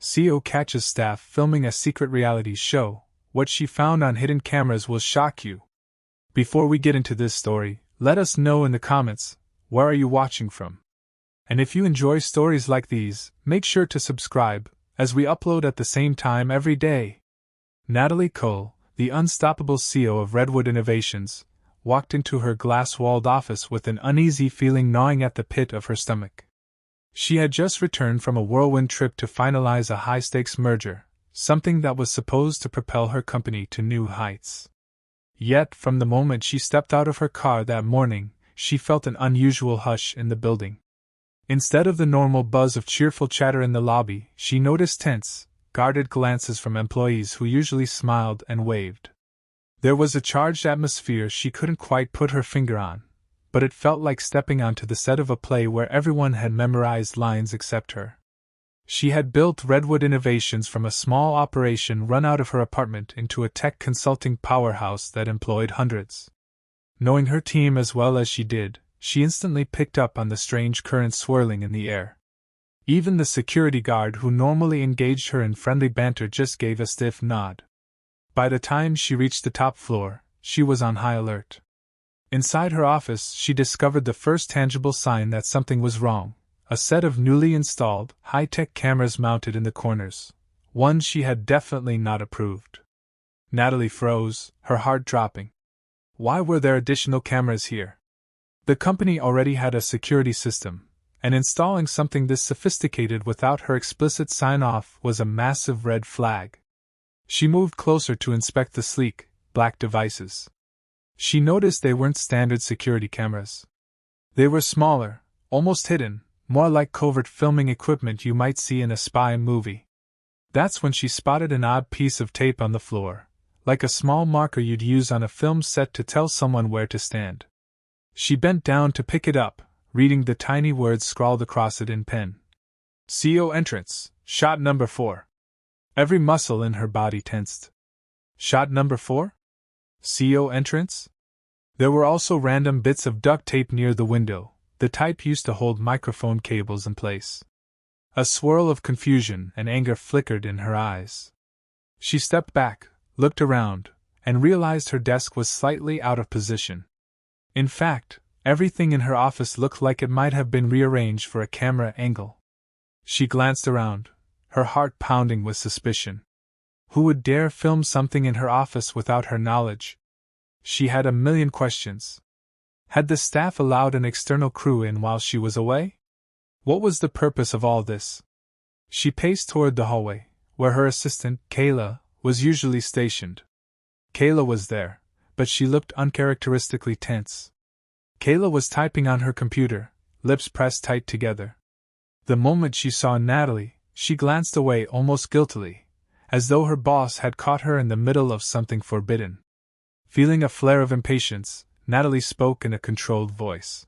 CO catches staff filming a secret reality show. What she found on hidden cameras will shock you. Before we get into this story, let us know in the comments, where are you watching from? And if you enjoy stories like these, make sure to subscribe, as we upload at the same time every day. Natalie Cole, the unstoppable CEO of Redwood Innovations, walked into her glass-walled office with an uneasy feeling gnawing at the pit of her stomach. She had just returned from a whirlwind trip to finalize a high-stakes merger, something that was supposed to propel her company to new heights. Yet, from the moment she stepped out of her car that morning, she felt an unusual hush in the building. Instead of the normal buzz of cheerful chatter in the lobby, she noticed tense, guarded glances from employees who usually smiled and waved. There was a charged atmosphere she couldn't quite put her finger on, but it felt like stepping onto the set of a play where everyone had memorized lines except her. She had built Redwood Innovations from a small operation run out of her apartment into a tech consulting powerhouse that employed hundreds. Knowing her team as well as she did, she instantly picked up on the strange current swirling in the air. Even the security guard who normally engaged her in friendly banter just gave a stiff nod. By the time she reached the top floor, she was on high alert. Inside her office, she discovered the first tangible sign that something was wrong. A set of newly installed, high-tech cameras mounted in the corners. One she had definitely not approved. Natalie froze, her heart dropping. Why were there additional cameras here? The company already had a security system, and installing something this sophisticated without her explicit sign-off was a massive red flag. She moved closer to inspect the sleek, black devices. She noticed they weren't standard security cameras. They were smaller, almost hidden, more like covert filming equipment you might see in a spy movie. That's when she spotted an odd piece of tape on the floor, like a small marker you'd use on a film set to tell someone where to stand. She bent down to pick it up, reading the tiny words scrawled across it in pen. CO entrance, shot number 4. Every muscle in her body tensed. Shot number 4? CO entrance? There were also random bits of duct tape near the window, the type used to hold microphone cables in place. A swirl of confusion and anger flickered in her eyes. She stepped back, looked around, and realized her desk was slightly out of position. In fact, everything in her office looked like it might have been rearranged for a camera angle. She glanced around, her heart pounding with suspicion. Who would dare film something in her office without her knowledge? She had a million questions. Had the staff allowed an external crew in while she was away? What was the purpose of all this? She paced toward the hallway, where her assistant, Kayla, was usually stationed. Kayla was there, but she looked uncharacteristically tense. Kayla was typing on her computer, lips pressed tight together. The moment she saw Natalie, she glanced away almost guiltily, as though her boss had caught her in the middle of something forbidden. Feeling a flare of impatience, Natalie spoke in a controlled voice.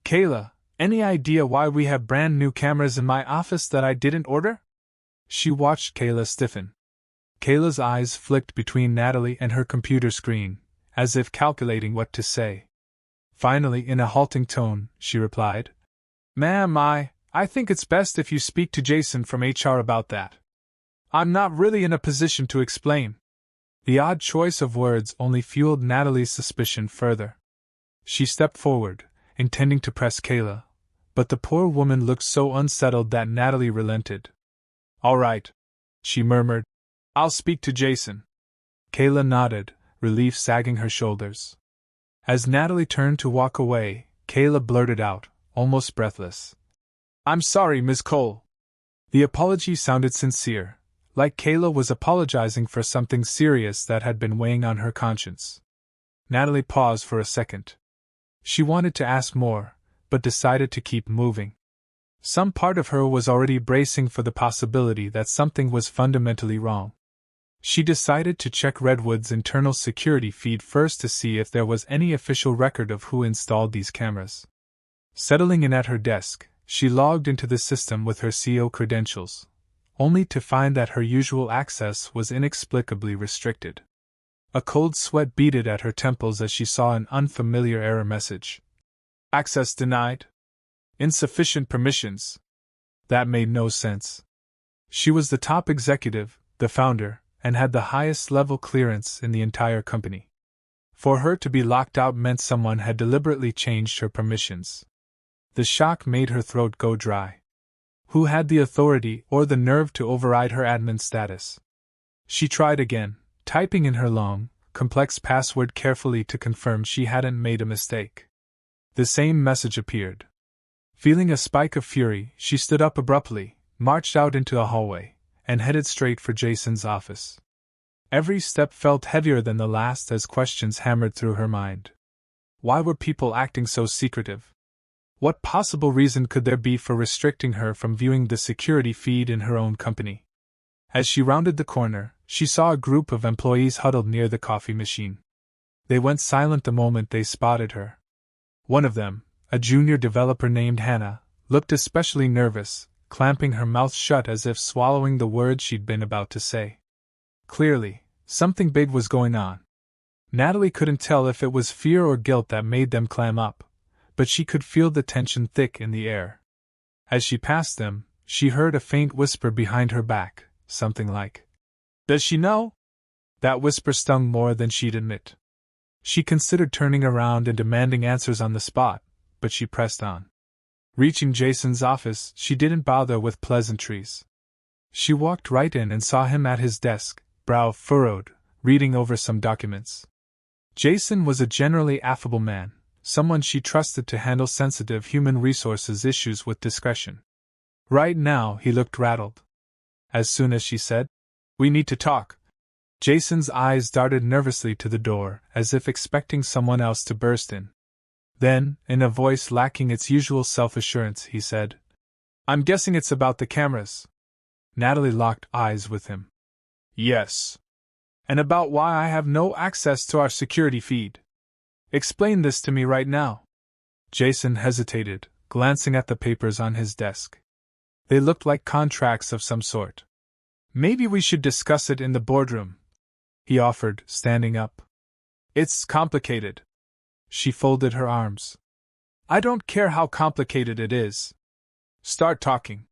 Kayla, any idea why we have brand new cameras in my office that I didn't order? She watched Kayla stiffen. Kayla's eyes flicked between Natalie and her computer screen, as if calculating what to say. Finally, in a halting tone, she replied, Ma'am, I think it's best if you speak to Jason from HR about that. I'm not really in a position to explain. The odd choice of words only fueled Natalie's suspicion further. She stepped forward, intending to press Kayla, but the poor woman looked so unsettled that Natalie relented. All right, she murmured. I'll speak to Jason. Kayla nodded, relief sagging her shoulders. As Natalie turned to walk away, Kayla blurted out, almost breathless. I'm sorry, Ms. Cole. The apology sounded sincere, like Kayla was apologizing for something serious that had been weighing on her conscience. Natalie paused for a second. She wanted to ask more, but decided to keep moving. Some part of her was already bracing for the possibility that something was fundamentally wrong. She decided to check Redwood's internal security feed first to see if there was any official record of who installed these cameras. Settling in at her desk, she logged into the system with her CO credentials, only to find that her usual access was inexplicably restricted. A cold sweat beaded at her temples as she saw an unfamiliar error message. Access denied. Insufficient permissions. That made no sense. She was the top executive, the founder, and had the highest level clearance in the entire company. For her to be locked out meant someone had deliberately changed her permissions. The shock made her throat go dry. Who had the authority or the nerve to override her admin status? She tried again, typing in her long, complex password carefully to confirm she hadn't made a mistake. The same message appeared. Feeling a spike of fury, she stood up abruptly, marched out into a hallway, and headed straight for Jason's office. Every step felt heavier than the last as questions hammered through her mind. Why were people acting so secretive? What possible reason could there be for restricting her from viewing the security feed in her own company? As she rounded the corner, she saw a group of employees huddled near the coffee machine. They went silent the moment they spotted her. One of them, a junior developer named Hannah, looked especially nervous, clamping her mouth shut as if swallowing the words she'd been about to say. Clearly, something big was going on. Natalie couldn't tell if it was fear or guilt that made them clam up, but she could feel the tension thick in the air. As she passed them, she heard a faint whisper behind her back, something like, "Does she know?" That whisper stung more than she'd admit. She considered turning around and demanding answers on the spot, but she pressed on. Reaching Jason's office, she didn't bother with pleasantries. She walked right in and saw him at his desk, brow furrowed, reading over some documents. Jason was a generally affable man, someone she trusted to handle sensitive human resources issues with discretion. Right now, he looked rattled. As soon as she said, "We need to talk," Jason's eyes darted nervously to the door, as if expecting someone else to burst in. Then, in a voice lacking its usual self-assurance, he said, "I'm guessing it's about the cameras." Natalie locked eyes with him. "Yes. And about why I have no access to our security feed. Explain this to me right now." Jason hesitated, glancing at the papers on his desk. They looked like contracts of some sort. "Maybe we should discuss it in the boardroom," he offered, standing up. "It's complicated." She folded her arms. "I don't care how complicated it is. Start talking."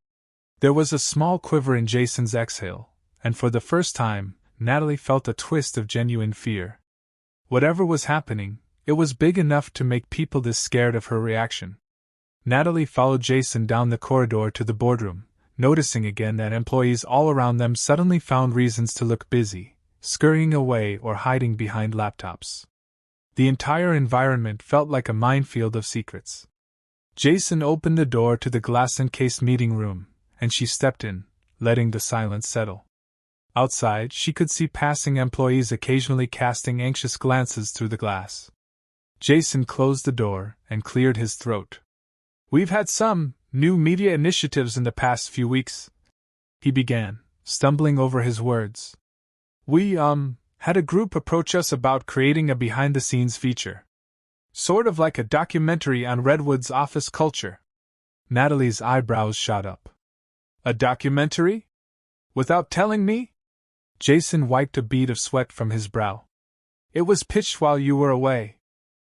There was a small quiver in Jason's exhale, and for the first time, Natalie felt a twist of genuine fear. Whatever was happening, it was big enough to make people this scared of her reaction. Natalie followed Jason down the corridor to the boardroom, noticing again that employees all around them suddenly found reasons to look busy, scurrying away or hiding behind laptops. The entire environment felt like a minefield of secrets. Jason opened the door to the glass-encased meeting room, and she stepped in, letting the silence settle. Outside, she could see passing employees occasionally casting anxious glances through the glass. Jason closed the door and cleared his throat. "We've had some new media initiatives in the past few weeks," he began, stumbling over his words. "We, had a group approach us about creating a behind-the-scenes feature. Sort of like a documentary on Redwood's office culture." Natalie's eyebrows shot up. "A documentary? Without telling me?" Jason wiped a bead of sweat from his brow. "It was pitched while you were away.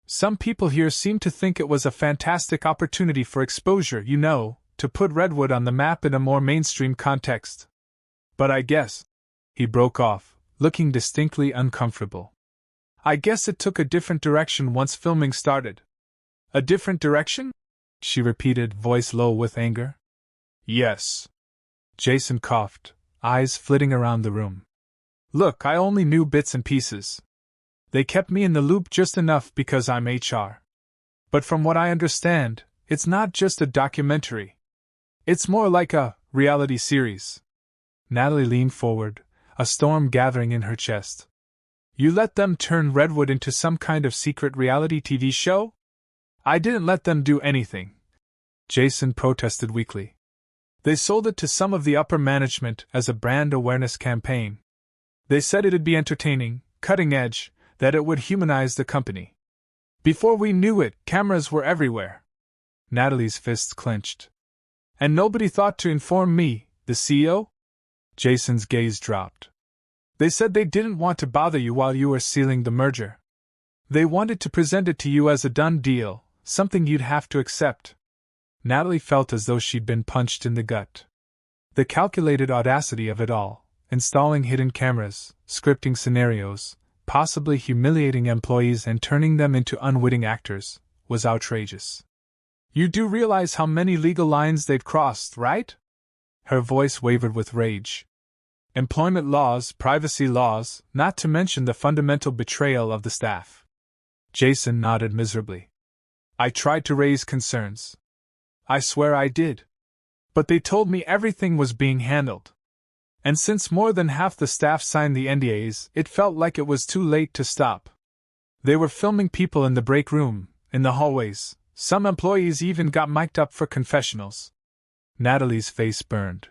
Some people here seem to think it was a fantastic opportunity for exposure, to put Redwood on the map in a more mainstream context. But I guess," he broke off, looking distinctly uncomfortable. "I guess it took a different direction once filming started." "A different direction?" she repeated, voice low with anger. "Yes." Jason coughed, eyes flitting around the room. "Look, I only knew bits and pieces. They kept me in the loop just enough because I'm HR. But from what I understand, it's not just a documentary. It's more like a reality series." Natalie leaned forward, a storm gathering in her chest. "You let them turn Redwood into some kind of secret reality TV show?" "I didn't let them do anything," Jason protested weakly. "They sold it to some of the upper management as a brand awareness campaign. They said it'd be entertaining, cutting edge, that it would humanize the company. Before we knew it, cameras were everywhere." Natalie's fists clenched. "And nobody thought to inform me, the CEO?" Jason's gaze dropped. "They said they didn't want to bother you while you were sealing the merger. They wanted to present it to you as a done deal, something you'd have to accept." Natalie felt as though she'd been punched in the gut. The calculated audacity of it all, installing hidden cameras, scripting scenarios, possibly humiliating employees and turning them into unwitting actors, was outrageous. You do realize how many legal lines they'd crossed, right? Her voice wavered with rage. Employment laws, privacy laws, not to mention the fundamental betrayal of the staff. Jason nodded miserably. I tried to raise concerns. I swear I did. But they told me everything was being handled. And since more than half the staff signed the NDAs, it felt like it was too late to stop. They were filming people in the break room, in the hallways. Some employees even got mic'd up for confessionals. Natalie's face burned.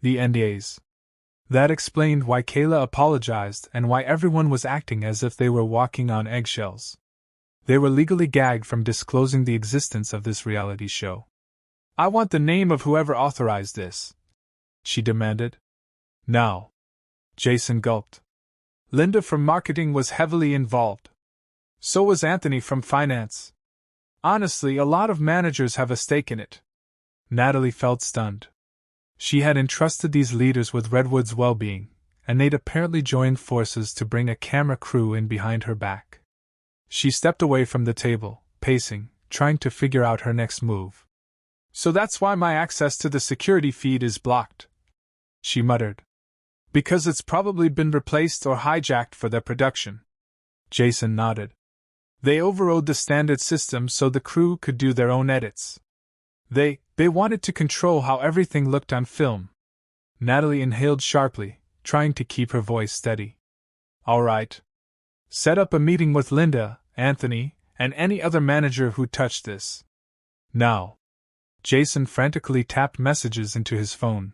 The NDAs. That explained why Kayla apologized and why everyone was acting as if they were walking on eggshells. They were legally gagged from disclosing the existence of this reality show. I want the name of whoever authorized this, she demanded. Now. Jason gulped. Linda from marketing was heavily involved. So was Anthony from finance. Honestly, a lot of managers have a stake in it. Natalie felt stunned. She had entrusted these leaders with Redwood's well-being, and they'd apparently joined forces to bring a camera crew in behind her back. She stepped away from the table, pacing, trying to figure out her next move. So that's why my access to the security feed is blocked, she muttered. Because it's probably been replaced or hijacked for their production. Jason nodded. They overrode the standard system so the crew could do their own edits. They wanted to control how everything looked on film. Natalie inhaled sharply, trying to keep her voice steady. All right. Set up a meeting with Linda, Anthony, and any other manager who touched this. Now. Jason frantically tapped messages into his phone.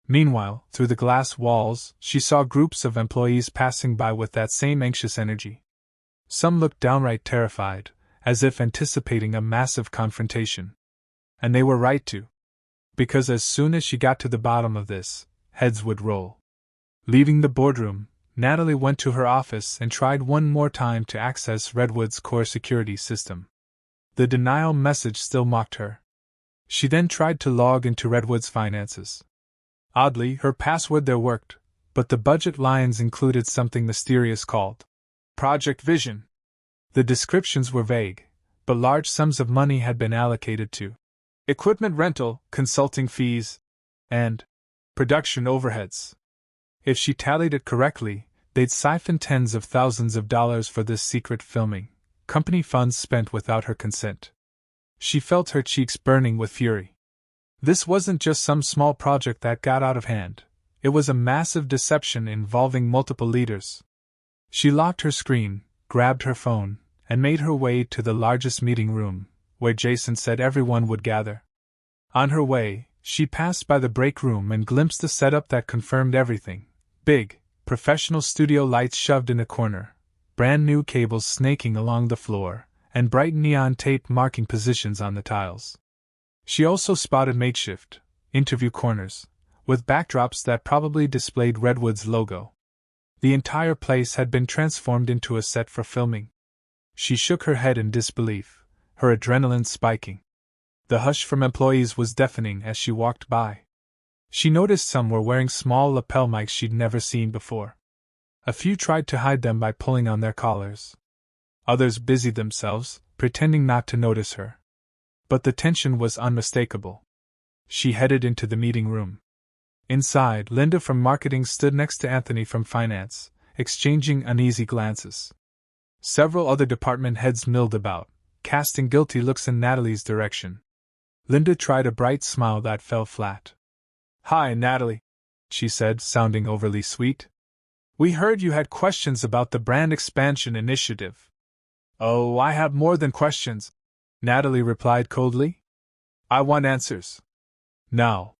Meanwhile, through the glass walls, she saw groups of employees passing by with that same anxious energy. Some looked downright terrified, as if anticipating a massive confrontation. And they were right to. Because as soon as she got to the bottom of this, heads would roll. Leaving the boardroom, Natalie went to her office and tried one more time to access Redwood's core security system. The denial message still mocked her. She then tried to log into Redwood's finances. Oddly, her password there worked, but the budget lines included something mysterious called Project Vision. The descriptions were vague, but large sums of money had been allocated to equipment rental, consulting fees, and production overheads. If she tallied it correctly, they'd siphoned tens of thousands of dollars for this secret filming, company funds spent without her consent. She felt her cheeks burning with fury. This wasn't just some small project that got out of hand, it was a massive deception involving multiple leaders. She locked her screen, grabbed her phone, and made her way to the largest meeting room, where Jason said everyone would gather. On her way, she passed by the break room and glimpsed a setup that confirmed everything. Big, professional studio lights shoved in a corner, brand new cables snaking along the floor, and bright neon tape marking positions on the tiles. She also spotted makeshift interview corners, with backdrops that probably displayed Redwood's logo. The entire place had been transformed into a set for filming. She shook her head in disbelief, her adrenaline spiking. The hush from employees was deafening as she walked by. She noticed some were wearing small lapel mics she'd never seen before. A few tried to hide them by pulling on their collars. Others busied themselves, pretending not to notice her. But the tension was unmistakable. She headed into the meeting room. Inside, Linda from marketing stood next to Anthony from finance, exchanging uneasy glances. Several other department heads milled about, casting guilty looks in Natalie's direction. Linda tried a bright smile that fell flat. "Hi, Natalie," she said, sounding overly sweet. "We heard you had questions about the brand expansion initiative." "Oh, I have more than questions," Natalie replied coldly. "I want answers. Now."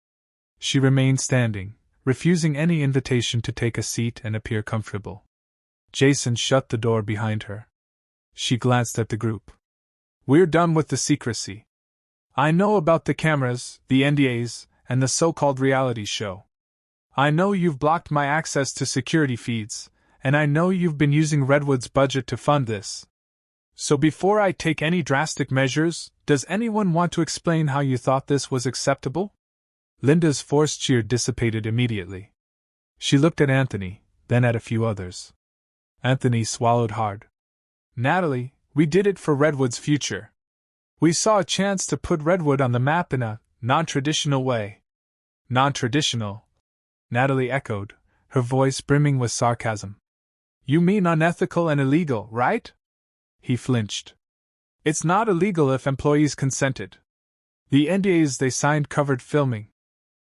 She remained standing, refusing any invitation to take a seat and appear comfortable. Jason shut the door behind her. She glanced at the group. "We're done with the secrecy. I know about the cameras, the NDAs, and the so-called reality show. I know you've blocked my access to security feeds, and I know you've been using Redwood's budget to fund this. So before I take any drastic measures, does anyone want to explain how you thought this was acceptable?" Linda's forced cheer dissipated immediately. She looked at Anthony, then at a few others. Anthony swallowed hard. Natalie, we did it for Redwood's future. We saw a chance to put Redwood on the map in a non-traditional way. Non-traditional? Natalie echoed, her voice brimming with sarcasm. You mean unethical and illegal, right? He flinched. It's not illegal if employees consented. The NDAs they signed covered filming.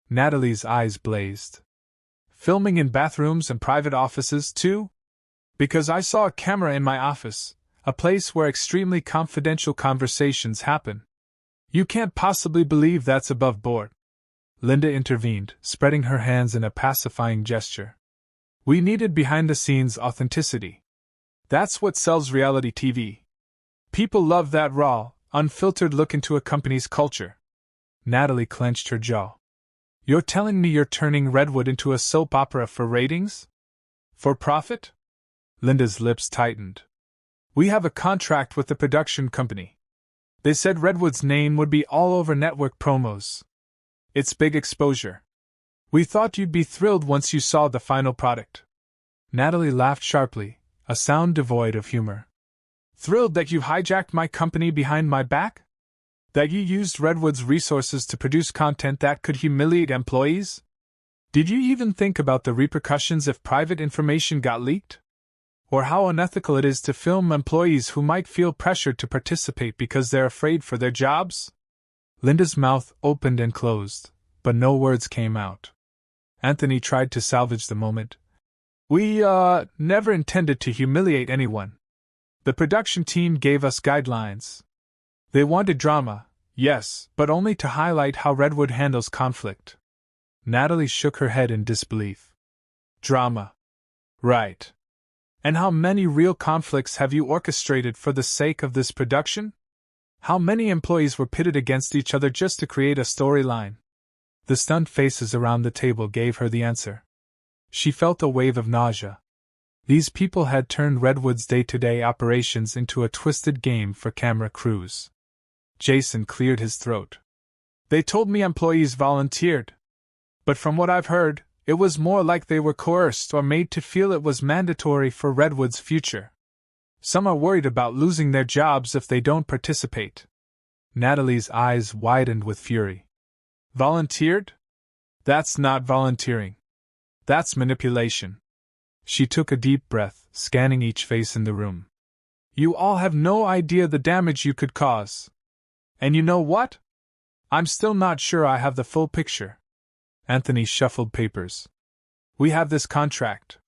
Natalie's eyes blazed. Filming in bathrooms and private offices, too? Because I saw a camera in my office, a place where extremely confidential conversations happen. You can't possibly believe that's above board. Linda intervened, spreading her hands in a pacifying gesture. We needed behind-the-scenes authenticity. That's what sells reality TV. People love that raw, unfiltered look into a company's culture. Natalie clenched her jaw. You're telling me you're turning Redwood into a soap opera for ratings? For profit? Linda's lips tightened. We have a contract with the production company. They said Redwood's name would be all over network promos. It's big exposure. We thought you'd be thrilled once you saw the final product. Natalie laughed sharply, a sound devoid of humor. Thrilled that you hijacked my company behind my back? That you used Redwood's resources to produce content that could humiliate employees? Did you even think about the repercussions if private information got leaked? Or how unethical it is to film employees who might feel pressured to participate because they're afraid for their jobs? Linda's mouth opened and closed, but no words came out. Anthony tried to salvage the moment. We, never intended to humiliate anyone. The production team gave us guidelines. They wanted drama, yes, but only to highlight how Redwood handles conflict. Natalie shook her head in disbelief. Drama. Right. And how many real conflicts have you orchestrated for the sake of this production? How many employees were pitted against each other just to create a storyline? The stunned faces around the table gave her the answer. She felt a wave of nausea. These people had turned Redwood's day-to-day operations into a twisted game for camera crews. Jason cleared his throat. They told me employees volunteered. But from what I've heard, it was more like they were coerced or made to feel it was mandatory for Redwood's future. Some are worried about losing their jobs if they don't participate. Natalie's eyes widened with fury. Volunteered? That's not volunteering. That's manipulation. She took a deep breath, scanning each face in the room. You all have no idea the damage you could cause. And you know what? I'm still not sure I have the full picture. Anthony shuffled papers. We have this contract.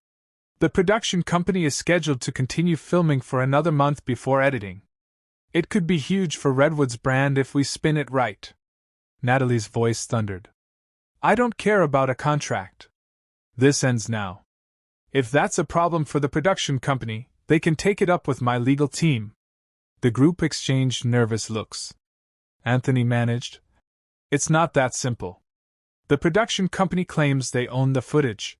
The production company is scheduled to continue filming for another month before editing. It could be huge for Redwood's brand if we spin it right. Natalie's voice thundered. I don't care about a contract. This ends now. If that's a problem for the production company, they can take it up with my legal team. The group exchanged nervous looks. Anthony managed. It's not that simple. The production company claims they own the footage.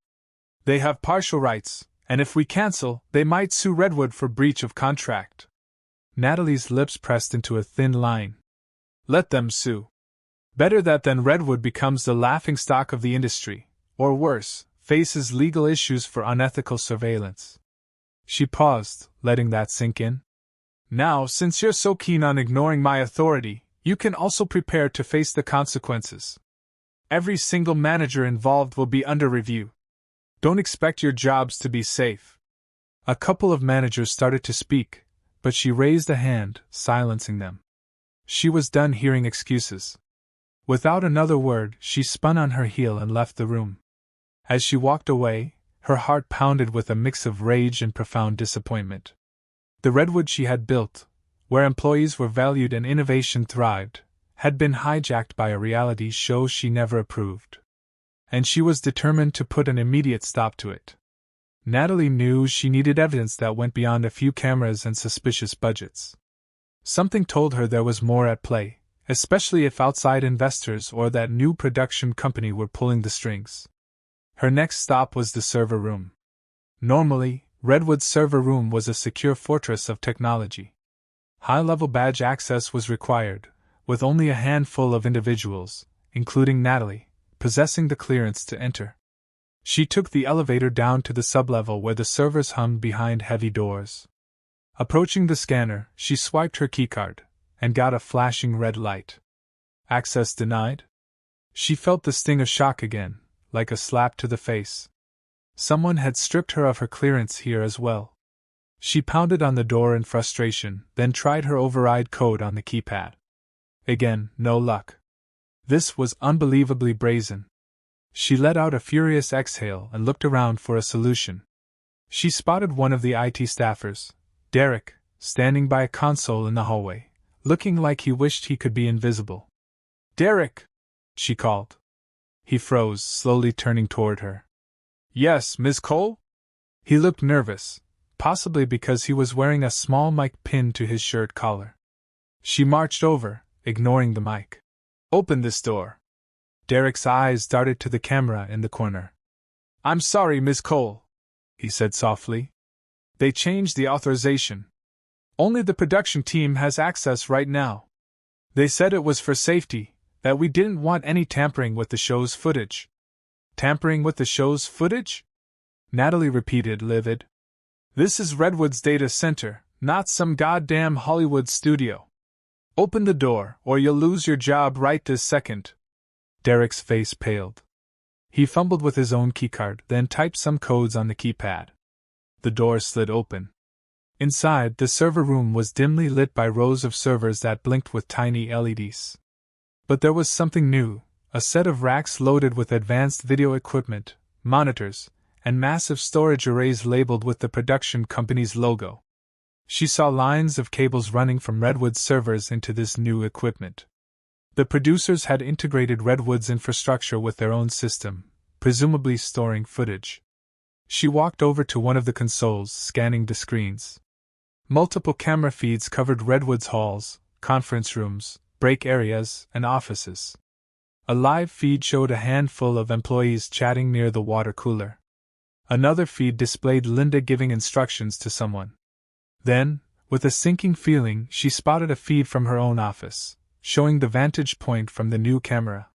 They have partial rights, and if we cancel, they might sue Redwood for breach of contract. Natalie's lips pressed into a thin line. Let them sue. Better that than Redwood becomes the laughingstock of the industry, or worse, faces legal issues for unethical surveillance. She paused, letting that sink in. Now, since you're so keen on ignoring my authority, you can also prepare to face the consequences. Every single manager involved will be under review. Don't expect your jobs to be safe. A couple of managers started to speak, but she raised a hand, silencing them. She was done hearing excuses. Without another word, she spun on her heel and left the room. As she walked away, her heart pounded with a mix of rage and profound disappointment. The Redwood she had built, where employees were valued and innovation thrived, had been hijacked by a reality show she never approved. And she was determined to put an immediate stop to it. Natalie knew she needed evidence that went beyond a few cameras and suspicious budgets. Something told her there was more at play, especially if outside investors or that new production company were pulling the strings. Her next stop was the server room. Normally, Redwood's server room was a secure fortress of technology. High-level badge access was required, with only a handful of individuals, including Natalie, possessing the clearance to enter. She took the elevator down to the sublevel where the servers hummed behind heavy doors. Approaching the scanner, she swiped her keycard, and got a flashing red light. Access denied? She felt the sting of shock again, like a slap to the face. Someone had stripped her of her clearance here as well. She pounded on the door in frustration, then tried her override code on the keypad. Again, no luck. This was unbelievably brazen. She let out a furious exhale and looked around for a solution. She spotted one of the IT staffers, Derek, standing by a console in the hallway, looking like he wished he could be invisible. "Derek!" she called. He froze, slowly turning toward her. "Yes, Ms. Cole?" He looked nervous, possibly because he was wearing a small mic pinned to his shirt collar. She marched over, ignoring the mic. "Open this door." Derek's eyes darted to the camera in the corner. "I'm sorry, Ms. Cole," he said softly. "They changed the authorization. Only the production team has access right now. They said it was for safety, that we didn't want any tampering with the show's footage." "Tampering with the show's footage?" Natalie repeated, livid. "This is Redwood's data center, not some goddamn Hollywood studio. Open the door, or you'll lose your job right this second." Derek's face paled. He fumbled with his own keycard, then typed some codes on the keypad. The door slid open. Inside, the server room was dimly lit by rows of servers that blinked with tiny LEDs. But there was something new, a set of racks loaded with advanced video equipment, monitors, and massive storage arrays labeled with the production company's logo. She saw lines of cables running from Redwood's servers into this new equipment. The producers had integrated Redwood's infrastructure with their own system, presumably storing footage. She walked over to one of the consoles, scanning the screens. Multiple camera feeds covered Redwood's halls, conference rooms, break areas, and offices. A live feed showed a handful of employees chatting near the water cooler. Another feed displayed Linda giving instructions to someone. Then, with a sinking feeling, she spotted a feed from her own office, showing the vantage point from the new camera.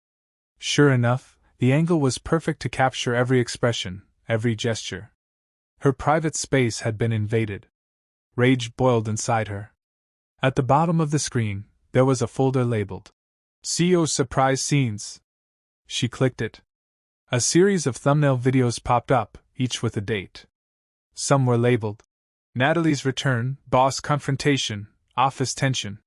Sure enough, the angle was perfect to capture every expression, every gesture. Her private space had been invaded. Rage boiled inside her. At the bottom of the screen, there was a folder labeled CEO Surprise Scenes. She clicked it. A series of thumbnail videos popped up, each with a date. Some were labeled Natalie's Return, Boss Confrontation, Office Tension.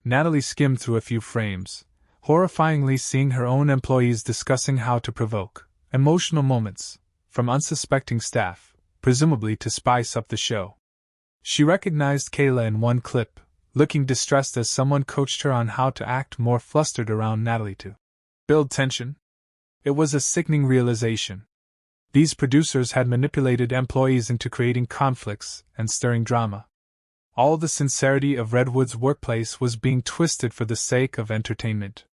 Natalie skimmed through a few frames, horrifyingly seeing her own employees discussing how to provoke emotional moments from unsuspecting staff, presumably to spice up the show. She recognized Kayla in one clip, looking distressed as someone coached her on how to act more flustered around Natalie to build tension. It was a sickening realization. These producers had manipulated employees into creating conflicts and stirring drama. All the sincerity of Redwood's workplace was being twisted for the sake of entertainment.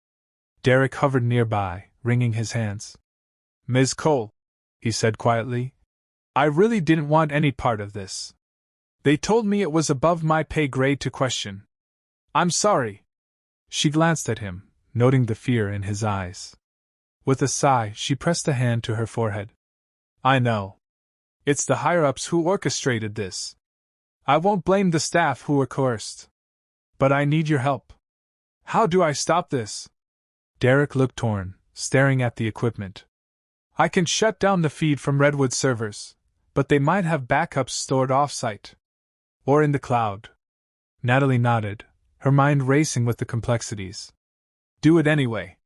Derek hovered nearby, wringing his hands. "Ms. Cole," he said quietly, "I really didn't want any part of this. They told me it was above my pay grade to question. I'm sorry." She glanced at him, noting the fear in his eyes. With a sigh, she pressed a hand to her forehead. "I know. It's the higher-ups who orchestrated this. I won't blame the staff who were coerced. But I need your help. How do I stop this?" Derek looked torn, staring at the equipment. "I can shut down the feed from Redwood servers, but they might have backups stored off-site. Or in the cloud." Natalie nodded, her mind racing with the complexities. "Do it anyway.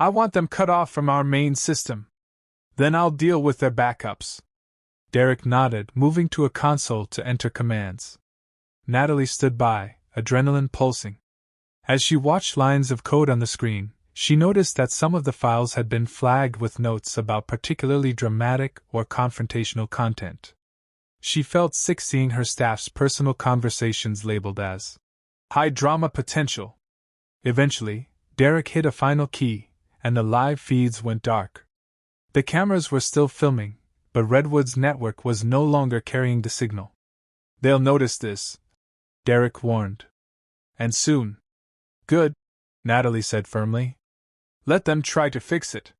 I want them cut off from our main system. Then I'll deal with their backups." Derek nodded, moving to a console to enter commands. Natalie stood by, adrenaline pulsing. As she watched lines of code on the screen, she noticed that some of the files had been flagged with notes about particularly dramatic or confrontational content. She felt sick seeing her staff's personal conversations labeled as high drama potential. Eventually, Derek hit a final key, and the live feeds went dark. The cameras were still filming, but Redwood's network was no longer carrying the signal. "They'll notice this," Derek warned. "And soon." "Good," Natalie said firmly. "Let them try to fix it.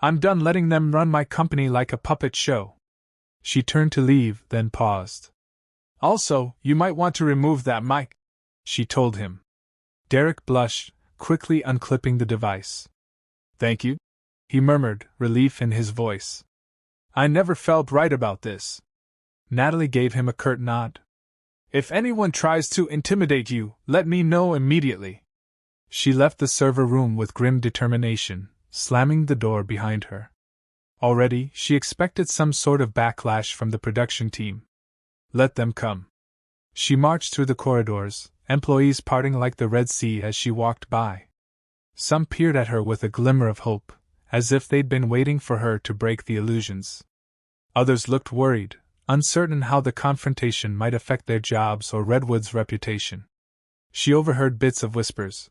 I'm done letting them run my company like a puppet show. She turned to leave, then paused. Also, you might want to remove that mic, she told him. Derek blushed, quickly unclipping the device. Thank you, he murmured, relief in his voice. I never felt right about this. Natalie gave him a curt nod. If anyone tries to intimidate you, let me know immediately. She left the server room with grim determination, slamming the door behind her. Already, she expected some sort of backlash from the production team. Let them come. She marched through the corridors, employees parting like the Red Sea as she walked by. Some peered at her with a glimmer of hope, as if they'd been waiting for her to break the illusions. Others looked worried, uncertain how the confrontation might affect their jobs or Redwood's reputation. She overheard bits of whispers.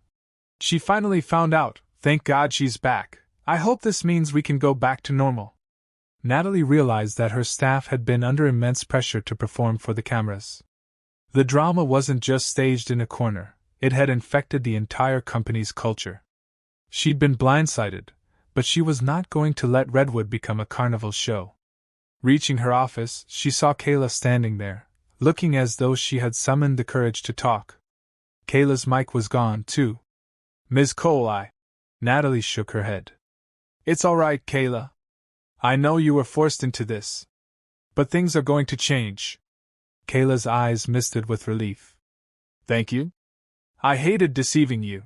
She finally found out, thank God she's back. I hope this means we can go back to normal. Natalie realized that her staff had been under immense pressure to perform for the cameras. The drama wasn't just staged in a corner, it had infected the entire company's culture. She'd been blindsided, but she was not going to let Redwood become a carnival show. Reaching her office, she saw Kayla standing there, looking as though she had summoned the courage to talk. Kayla's mic was gone, too. Ms. Cole, Natalie shook her head. It's all right, Kayla. I know you were forced into this. But things are going to change. Kayla's eyes misted with relief. Thank you? I hated deceiving you.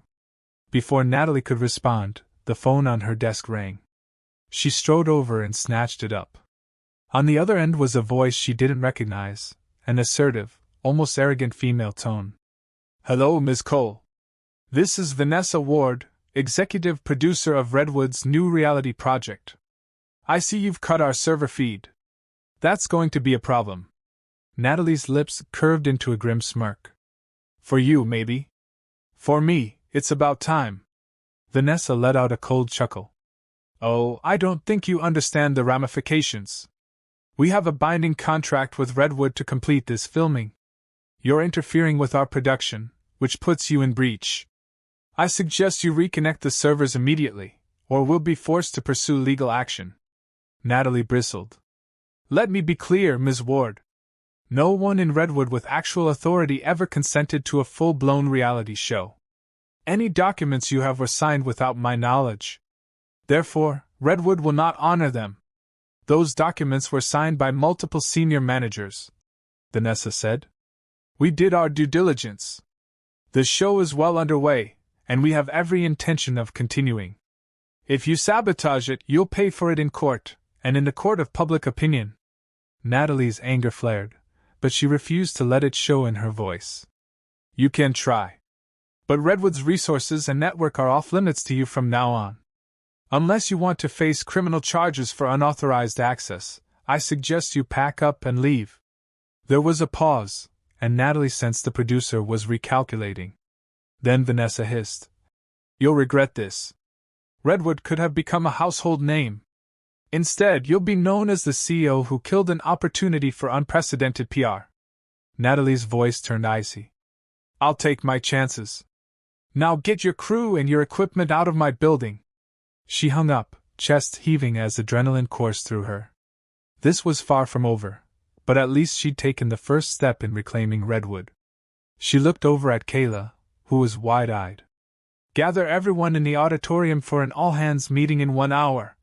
Before Natalie could respond, the phone on her desk rang. She strode over and snatched it up. On the other end was a voice she didn't recognize, an assertive, almost arrogant female tone. Hello, Ms. Cole. This is Vanessa Ward, executive producer of Redwood's new reality project. I see you've cut our server feed. That's going to be a problem. Natalie's lips curved into a grim smirk. For you, maybe. For me, it's about time. Vanessa let out a cold chuckle. Oh, I don't think you understand the ramifications. We have a binding contract with Redwood to complete this filming. You're interfering with our production, which puts you in breach. I suggest you reconnect the servers immediately, or we'll be forced to pursue legal action. Natalie bristled. Let me be clear, Ms. Ward. No one in Redwood with actual authority ever consented to a full-blown reality show. Any documents you have were signed without my knowledge. Therefore, Redwood will not honor them. Those documents were signed by multiple senior managers, Vanessa said. We did our due diligence. The show is well underway, and we have every intention of continuing. If you sabotage it, you'll pay for it in court, and in the court of public opinion. Natalie's anger flared, but she refused to let it show in her voice. You can try. But Redwood's resources and network are off limits to you from now on. Unless you want to face criminal charges for unauthorized access, I suggest you pack up and leave. There was a pause, and Natalie sensed the producer was recalculating. Then Vanessa hissed. You'll regret this. Redwood could have become a household name. Instead, you'll be known as the CEO who killed an opportunity for unprecedented PR. Natalie's voice turned icy. I'll take my chances. Now get your crew and your equipment out of my building. She hung up, chest heaving as adrenaline coursed through her. This was far from over, but at least she'd taken the first step in reclaiming Redwood. She looked over at Kayla, who was wide-eyed. Gather everyone in the auditorium for an all-hands meeting in 1 hour,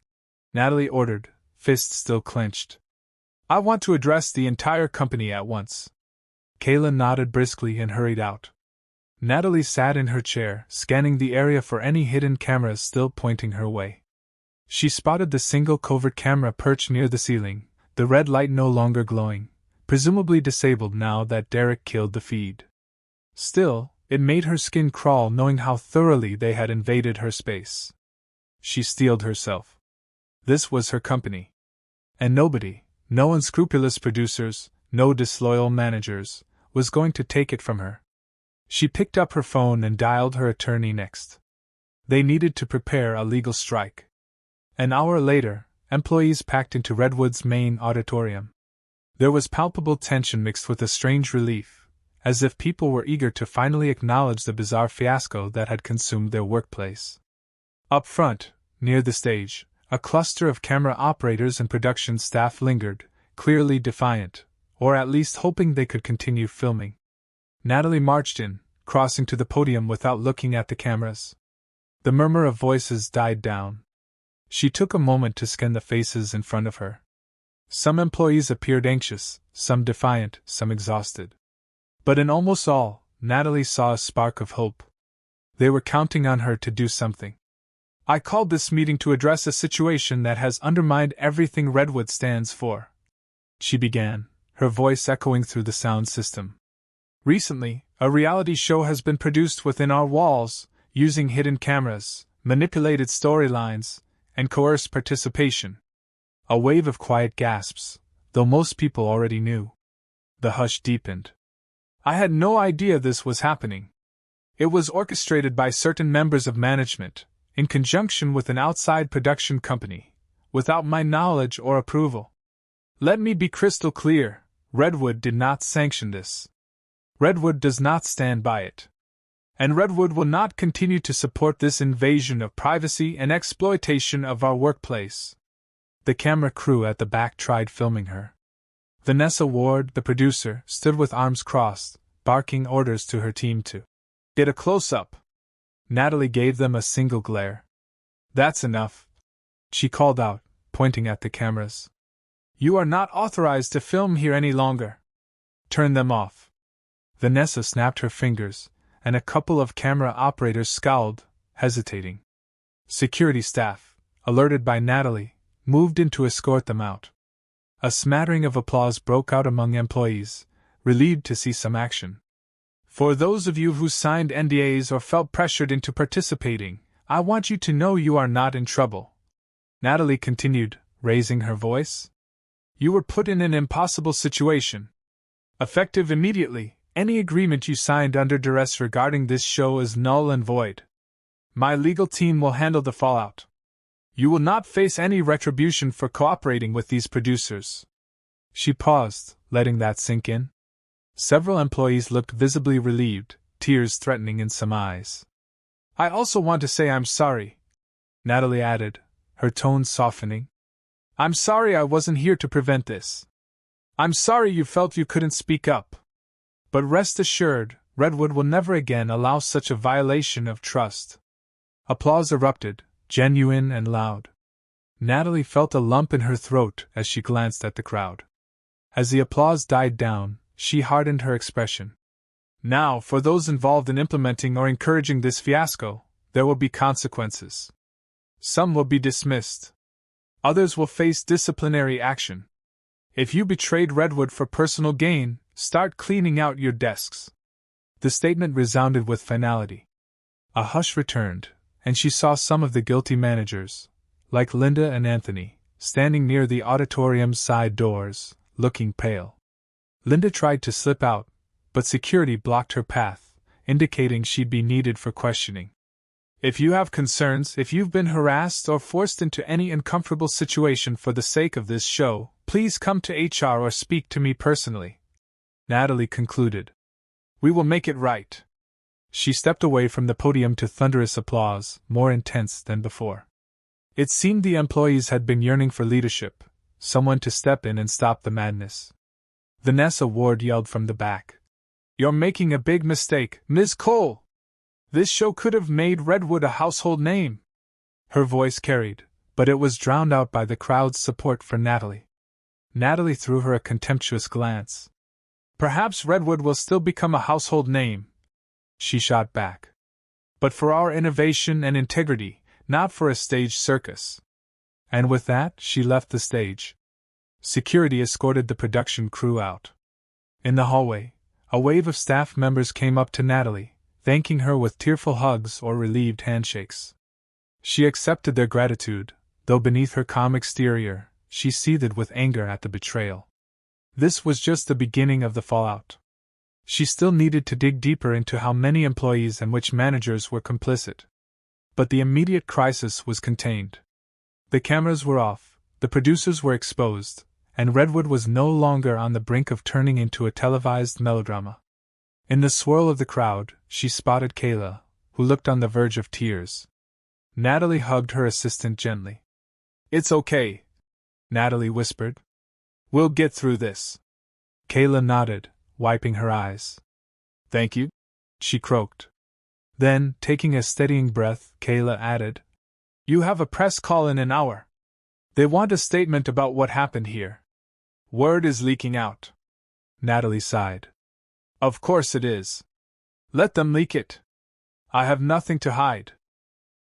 Natalie ordered, fists still clenched. I want to address the entire company at once. Kayla nodded briskly and hurried out. Natalie sat in her chair, scanning the area for any hidden cameras still pointing her way. She spotted the single covert camera perched near the ceiling, the red light no longer glowing, presumably disabled now that Derek killed the feed. Still, it made her skin crawl knowing how thoroughly they had invaded her space. She steeled herself. This was her company. And nobody, no unscrupulous producers, no disloyal managers, was going to take it from her. She picked up her phone and dialed her attorney next. They needed to prepare a legal strike. An hour later, employees packed into Redwood's main auditorium. There was palpable tension mixed with a strange relief, as if people were eager to finally acknowledge the bizarre fiasco that had consumed their workplace. Up front, near the stage, A cluster of camera operators and production staff lingered, clearly defiant, or at least hoping they could continue filming. Natalie marched in, crossing to the podium without looking at the cameras. The murmur of voices died down. She took a moment to scan the faces in front of her. Some employees appeared anxious, some defiant, some exhausted. But in almost all, Natalie saw a spark of hope. They were counting on her to do something. I called this meeting to address a situation that has undermined everything Redwood stands for, she began, her voice echoing through the sound system. Recently, a reality show has been produced within our walls, using hidden cameras, manipulated storylines, and coerced participation. A wave of quiet gasps, though most people already knew. The hush deepened. I had no idea this was happening. It was orchestrated by certain members of management, in conjunction with an outside production company, without my knowledge or approval. Let me be crystal clear, Redwood did not sanction this. Redwood does not stand by it. And Redwood will not continue to support this invasion of privacy and exploitation of our workplace. The camera crew at the back tried filming her. Vanessa Ward, the producer, stood with arms crossed, barking orders to her team to get a close-up. Natalie gave them a single glare. That's enough, she called out, pointing at the cameras. You are not authorized to film here any longer. Turn them off. Vanessa snapped her fingers, and a couple of camera operators scowled, hesitating. Security staff, alerted by Natalie, moved in to escort them out. A smattering of applause broke out among employees, relieved to see some action. For those of you who signed NDAs or felt pressured into participating, I want you to know you are not in trouble. Natalie continued, raising her voice. You were put in an impossible situation. Effective immediately, any agreement you signed under duress regarding this show is null and void. My legal team will handle the fallout. You will not face any retribution for cooperating with these producers. She paused, letting that sink in. Several employees looked visibly relieved, tears threatening in some eyes. I also want to say I'm sorry, Natalie added, her tone softening. I'm sorry I wasn't here to prevent this. I'm sorry you felt you couldn't speak up. But rest assured, Redwood will never again allow such a violation of trust. Applause erupted, genuine and loud. Natalie felt a lump in her throat as she glanced at the crowd. As the applause died down, she hardened her expression. Now, for those involved in implementing or encouraging this fiasco, there will be consequences. Some will be dismissed. Others will face disciplinary action. If you betrayed Redwood for personal gain, start cleaning out your desks. The statement resounded with finality. A hush returned, and she saw some of the guilty managers, like Linda and Anthony, standing near the auditorium's side doors, looking pale. Linda tried to slip out, but security blocked her path, indicating she'd be needed for questioning. If you have concerns, if you've been harassed or forced into any uncomfortable situation for the sake of this show, please come to HR or speak to me personally, Natalie concluded. We will make it right. She stepped away from the podium to thunderous applause, more intense than before. It seemed the employees had been yearning for leadership, someone to step in and stop the madness. Vanessa Ward yelled from the back. You're making a big mistake, Ms. Cole! This show could have made Redwood a household name. Her voice carried, but it was drowned out by the crowd's support for Natalie. Natalie threw her a contemptuous glance. Perhaps Redwood will still become a household name, she shot back. But for our innovation and integrity, not for a staged circus. And with that, she left the stage. Security escorted the production crew out. In the hallway, a wave of staff members came up to Natalie, thanking her with tearful hugs or relieved handshakes. She accepted their gratitude, though beneath her calm exterior, she seethed with anger at the betrayal. This was just the beginning of the fallout. She still needed to dig deeper into how many employees and which managers were complicit. But the immediate crisis was contained. The cameras were off, the producers were exposed, and Redwood was no longer on the brink of turning into a televised melodrama. In the swirl of the crowd, she spotted Kayla, who looked on the verge of tears. Natalie hugged her assistant gently. It's okay, Natalie whispered. We'll get through this. Kayla nodded, wiping her eyes. Thank you, she croaked. Then, taking a steadying breath, Kayla added, You have a press call in an hour. They want a statement about what happened here. Word is leaking out. Natalie sighed. Of course it is. Let them leak it. I have nothing to hide.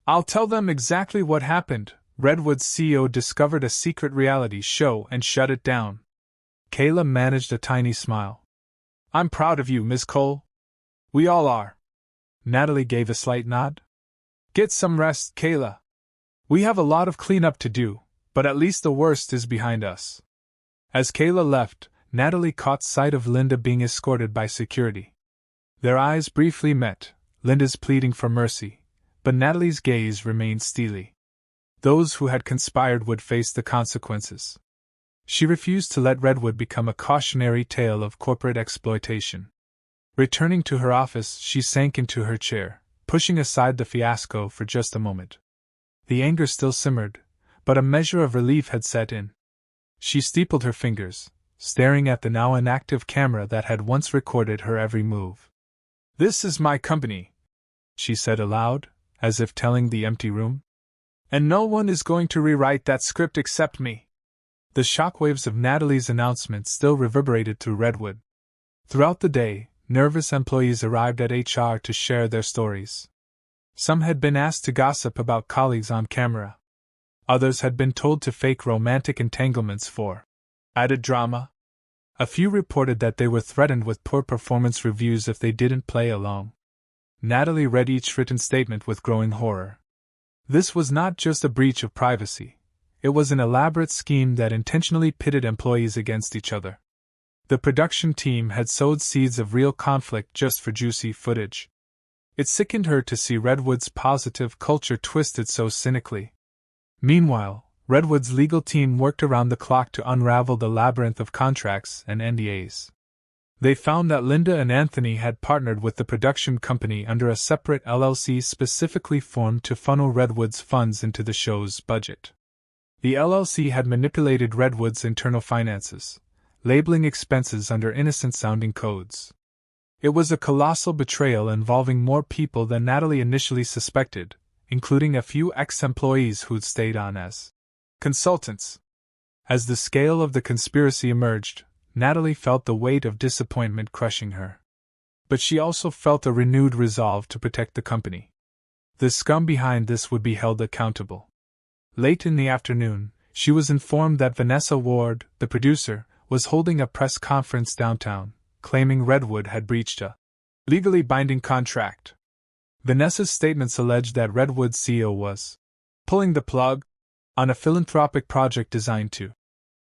I'll tell them exactly what happened. Redwood's CEO discovered a secret reality show and shut it down. Kayla managed a tiny smile. I'm proud of you, Ms. Cole. We all are. Natalie gave a slight nod. Get some rest, Kayla. We have a lot of cleanup to do, but at least the worst is behind us. As Kayla left, Natalie caught sight of Linda being escorted by security. Their eyes briefly met, Linda's pleading for mercy, but Natalie's gaze remained steely. Those who had conspired would face the consequences. She refused to let Redwood become a cautionary tale of corporate exploitation. Returning to her office, she sank into her chair, pushing aside the fiasco for just a moment. The anger still simmered, but a measure of relief had set in. She steepled her fingers, staring at the now inactive camera that had once recorded her every move. This is my company, she said aloud, as if telling the empty room. And no one is going to rewrite that script except me. The shockwaves of Natalie's announcement still reverberated through Redwood. Throughout the day, nervous employees arrived at HR to share their stories. Some had been asked to gossip about colleagues on camera. Others had been told to fake romantic entanglements for added drama. A few reported that they were threatened with poor performance reviews if they didn't play along. Natalie read each written statement with growing horror. This was not just a breach of privacy. It was an elaborate scheme that intentionally pitted employees against each other. The production team had sowed seeds of real conflict just for juicy footage. It sickened her to see Redwood's positive culture twisted so cynically. Meanwhile, Redwood's legal team worked around the clock to unravel the labyrinth of contracts and NDAs. They found that Linda and Anthony had partnered with the production company under a separate LLC specifically formed to funnel Redwood's funds into the show's budget. The LLC had manipulated Redwood's internal finances, labeling expenses under innocent-sounding codes. It was a colossal betrayal involving more people than Natalie initially suspected, including a few ex-employees who'd stayed on as consultants. As the scale of the conspiracy emerged, Natalie felt the weight of disappointment crushing her. But she also felt a renewed resolve to protect the company. The scum behind this would be held accountable. Late in the afternoon, she was informed that Vanessa Ward, the producer, was holding a press conference downtown, claiming Redwood had breached a legally binding contract. Vanessa's statements alleged that Redwood's CEO was pulling the plug on a philanthropic project designed to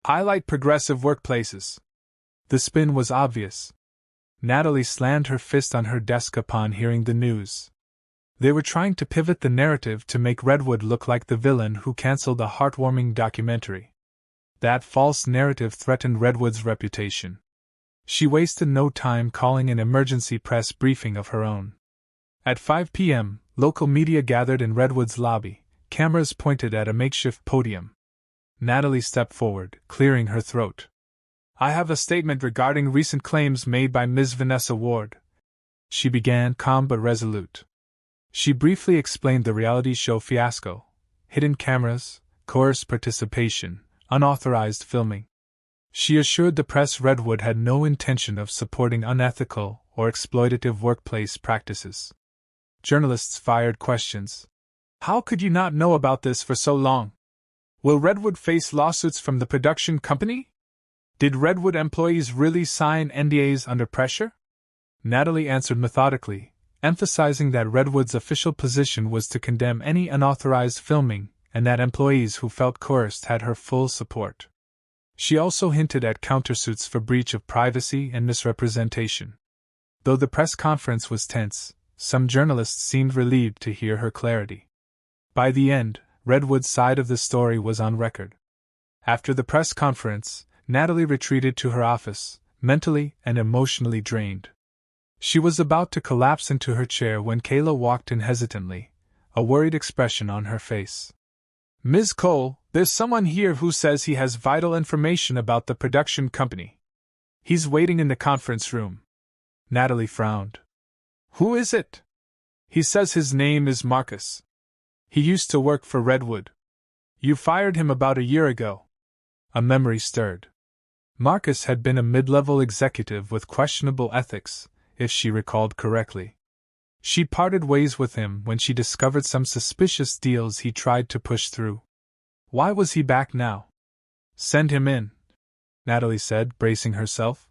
highlight progressive workplaces. The spin was obvious. Natalie slammed her fist on her desk upon hearing the news. They were trying to pivot the narrative to make Redwood look like the villain who canceled a heartwarming documentary. That false narrative threatened Redwood's reputation. She wasted no time calling an emergency press briefing of her own. At 5 p.m., local media gathered in Redwood's lobby, cameras pointed at a makeshift podium. Natalie stepped forward, clearing her throat. I have a statement regarding recent claims made by Ms. Vanessa Ward. She began, calm but resolute. She briefly explained the reality show fiasco: hidden cameras, coerced participation, unauthorized filming. She assured the press Redwood had no intention of supporting unethical or exploitative workplace practices. Journalists fired questions. How could you not know about this for so long? Will Redwood face lawsuits from the production company? Did Redwood employees really sign NDAs under pressure? Natalie answered methodically, emphasizing that Redwood's official position was to condemn any unauthorized filming and that employees who felt coerced had her full support. She also hinted at countersuits for breach of privacy and misrepresentation. Though the press conference was tense, some journalists seemed relieved to hear her clarity. By the end, Redwood's side of the story was on record. After the press conference, Natalie retreated to her office, mentally and emotionally drained. She was about to collapse into her chair when Kayla walked in hesitantly, a worried expression on her face. Ms. Cole, There's someone here who says he has vital information about the production company. He's waiting in the conference room. Natalie frowned. Who is it? He says his name is Marcus. He used to work for Redwood. You fired him about a year ago. A memory stirred. Marcus had been a mid-level executive with questionable ethics, if she recalled correctly. She parted ways with him when she discovered some suspicious deals he tried to push through. Why was he back now? Send him in, Natalie said, bracing herself.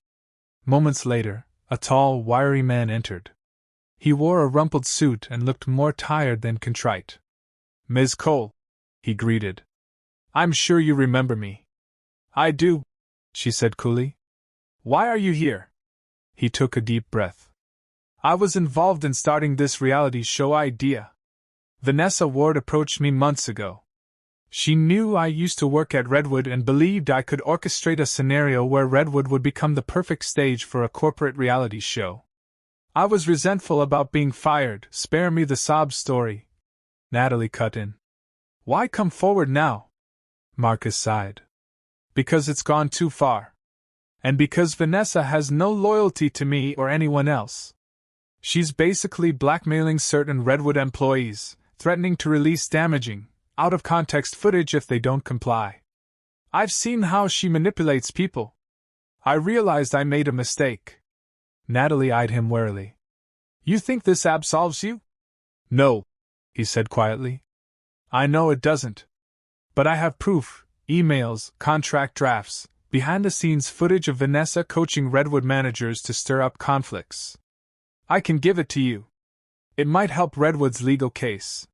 Moments later, a tall, wiry man entered. He wore a rumpled suit and looked more tired than contrite. Ms. Cole, he greeted. I'm sure you remember me. I do, she said coolly. Why are you here? He took a deep breath. I was involved in starting this reality show idea. Vanessa Ward approached me months ago. She knew I used to work at Redwood and believed I could orchestrate a scenario where Redwood would become the perfect stage for a corporate reality show. I was resentful about being fired. Spare me the sob story. Natalie cut in. Why come forward now? Marcus sighed. Because it's gone too far. And because Vanessa has no loyalty to me or anyone else. She's basically blackmailing certain Redwood employees, threatening to release damaging, out-of-context footage if they don't comply. I've seen how she manipulates people. I realized I made a mistake. Natalie eyed him warily. You think this absolves you? No, he said quietly. I know it doesn't. But I have proof, emails, contract drafts, behind-the-scenes footage of Vanessa coaching Redwood managers to stir up conflicts. I can give it to you. It might help Redwood's legal case.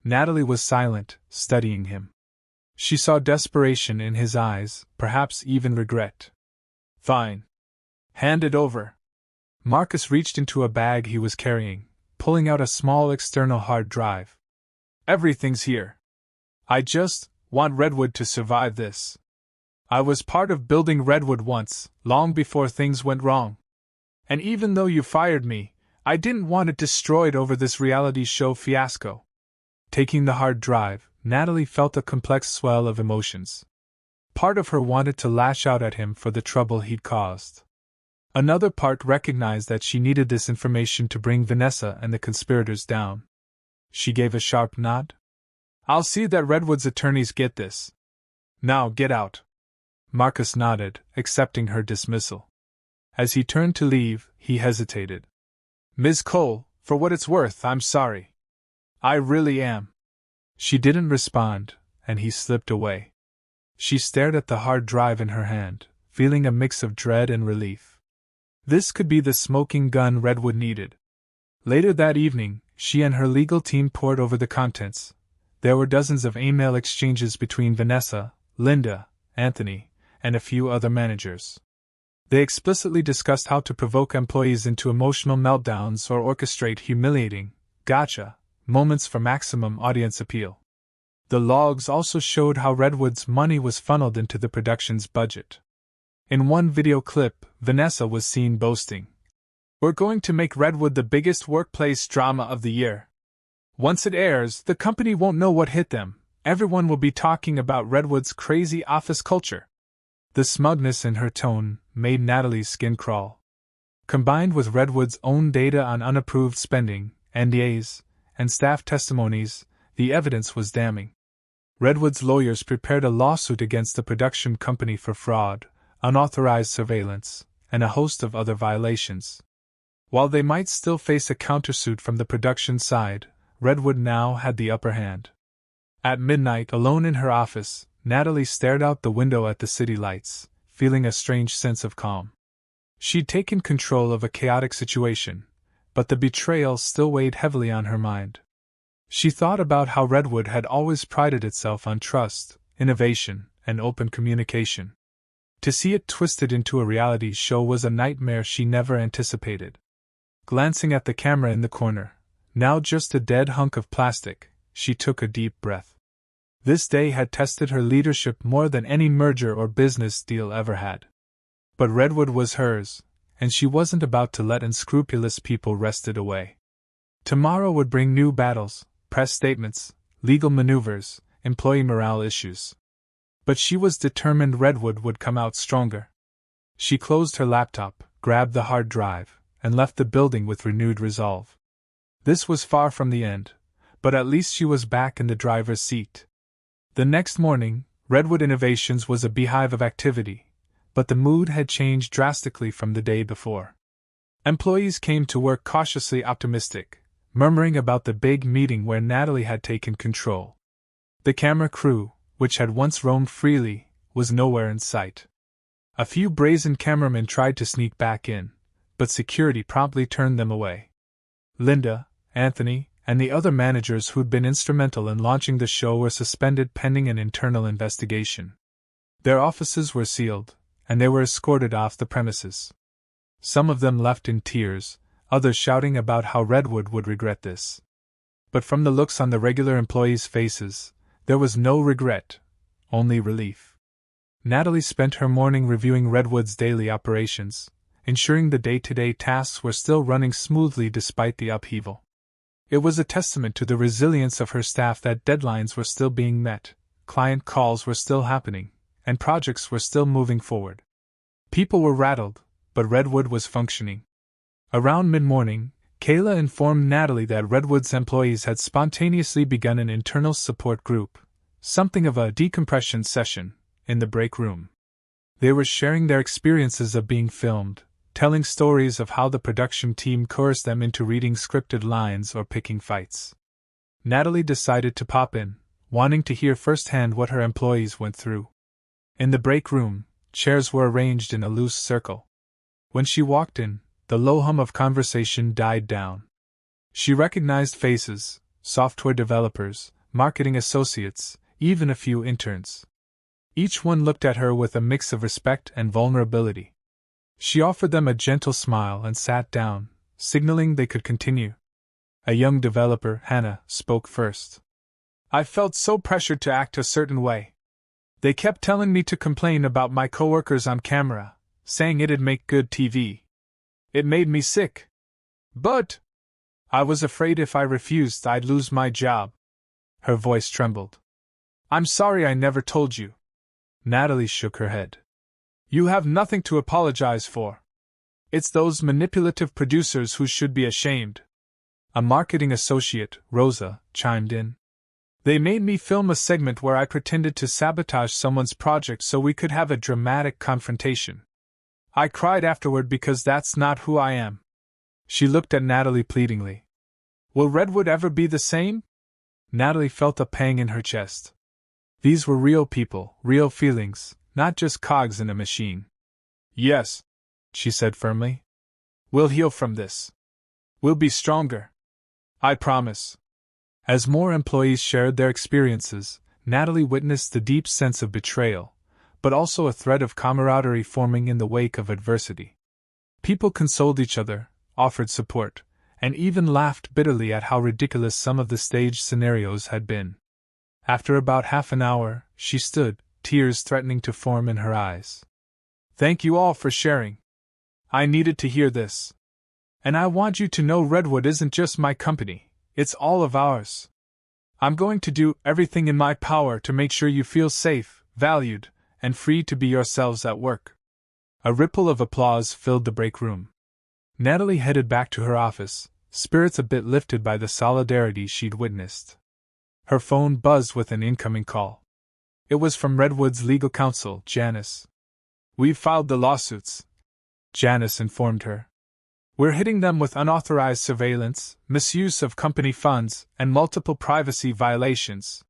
Natalie was silent, studying him. She saw desperation in his eyes, perhaps even regret. Fine. Hand it over. Marcus reached into a bag he was carrying, pulling out a small external hard drive. Everything's here. I just want Redwood to survive this. I was part of building Redwood once, long before things went wrong. And even though you fired me, I didn't want it destroyed over this reality show fiasco. Taking the hard drive, Natalie felt a complex swell of emotions. Part of her wanted to lash out at him for the trouble he'd caused. Another part recognized that she needed this information to bring Vanessa and the conspirators down. She gave a sharp nod. I'll see that Redwood's attorneys get this. Now get out. Marcus nodded, accepting her dismissal. As he turned to leave, he hesitated. Ms. Cole, for what it's worth, I'm sorry. I really am. She didn't respond, and he slipped away. She stared at the hard drive in her hand, feeling a mix of dread and relief. This could be the smoking gun Redwood needed. Later that evening, she and her legal team pored over the contents. There were dozens of email exchanges between Vanessa, Linda, Anthony, and a few other managers. They explicitly discussed how to provoke employees into emotional meltdowns or orchestrate humiliating, gotcha moments for maximum audience appeal. The logs also showed how Redwood's money was funneled into the production's budget. In one video clip, Vanessa was seen boasting, "We're going to make Redwood the biggest workplace drama of the year. Once it airs, the company won't know what hit them. Everyone will be talking about Redwood's crazy office culture." The smugness in her tone made Natalie's skin crawl. Combined with Redwood's own data on unapproved spending, NDAs, and staff testimonies, the evidence was damning. Redwood's lawyers prepared a lawsuit against the production company for fraud, unauthorized surveillance, and a host of other violations. While they might still face a countersuit from the production side, Redwood now had the upper hand. At midnight, alone in her office, Natalie stared out the window at the city lights, feeling a strange sense of calm. She'd taken control of a chaotic situation, but the betrayal still weighed heavily on her mind. She thought about how Redwood had always prided itself on trust, innovation, and open communication. To see it twisted into a reality show was a nightmare she never anticipated. Glancing at the camera in the corner, now just a dead hunk of plastic, she took a deep breath. This day had tested her leadership more than any merger or business deal ever had. But Redwood was hers, and she wasn't about to let unscrupulous people wrest it away. Tomorrow would bring new battles, press statements, legal maneuvers, employee morale issues. But she was determined Redwood would come out stronger. She closed her laptop, grabbed the hard drive, and left the building with renewed resolve. This was far from the end, but at least she was back in the driver's seat. The next morning, Redwood Innovations was a beehive of activity, but the mood had changed drastically from the day before. Employees came to work cautiously optimistic, murmuring about the big meeting where Natalie had taken control. The camera crew, which had once roamed freely, was nowhere in sight. A few brazen cameramen tried to sneak back in, but security promptly turned them away. Linda, Anthony, and the other managers who'd been instrumental in launching the show were suspended pending an internal investigation. Their offices were sealed, and they were escorted off the premises. Some of them left in tears, others shouting about how Redwood would regret this. But from the looks on the regular employees' faces, there was no regret, only relief. Natalie spent her morning reviewing Redwood's daily operations, ensuring the day-to-day tasks were still running smoothly despite the upheaval. It was a testament to the resilience of her staff that deadlines were still being met, client calls were still happening, and projects were still moving forward. People were rattled, but Redwood was functioning. Around mid-morning, Kayla informed Natalie that Redwood's employees had spontaneously begun an internal support group, something of a decompression session, in the break room. They were sharing their experiences of being filmed, telling stories of how the production team coerced them into reading scripted lines or picking fights. Natalie decided to pop in, wanting to hear firsthand what her employees went through. In the break room, chairs were arranged in a loose circle. When she walked in, the low hum of conversation died down. She recognized faces, software developers, marketing associates, even a few interns. Each one looked at her with a mix of respect and vulnerability. She offered them a gentle smile and sat down, signaling they could continue. A young developer, Hannah, spoke first. I felt so pressured to act a certain way. They kept telling me to complain about my coworkers on camera, saying it'd make good TV. It made me sick. But I was afraid if I refused I'd lose my job. Her voice trembled. I'm sorry I never told you. Natalie shook her head. You have nothing to apologize for. It's those manipulative producers who should be ashamed. A marketing associate, Rosa, chimed in. They made me film a segment where I pretended to sabotage someone's project so we could have a dramatic confrontation. I cried afterward because that's not who I am. She looked at Natalie pleadingly. Will Redwood ever be the same? Natalie felt a pang in her chest. These were real people, real feelings, not just cogs in a machine. Yes, she said firmly. We'll heal from this. We'll be stronger. I promise. As more employees shared their experiences, Natalie witnessed the deep sense of betrayal, but also a thread of camaraderie forming in the wake of adversity. People consoled each other, offered support, and even laughed bitterly at how ridiculous some of the staged scenarios had been. After about half an hour, she stood, tears threatening to form in her eyes. Thank you all for sharing. I needed to hear this. And I want you to know Redwood isn't just my company, it's all of ours. I'm going to do everything in my power to make sure you feel safe, valued, and free to be yourselves at work. A ripple of applause filled the break room. Natalie headed back to her office, spirits a bit lifted by the solidarity she'd witnessed. Her phone buzzed with an incoming call. It was from Redwood's legal counsel, Janice. We've filed the lawsuits, Janice informed her. We're hitting them with unauthorized surveillance, misuse of company funds, and multiple privacy violations.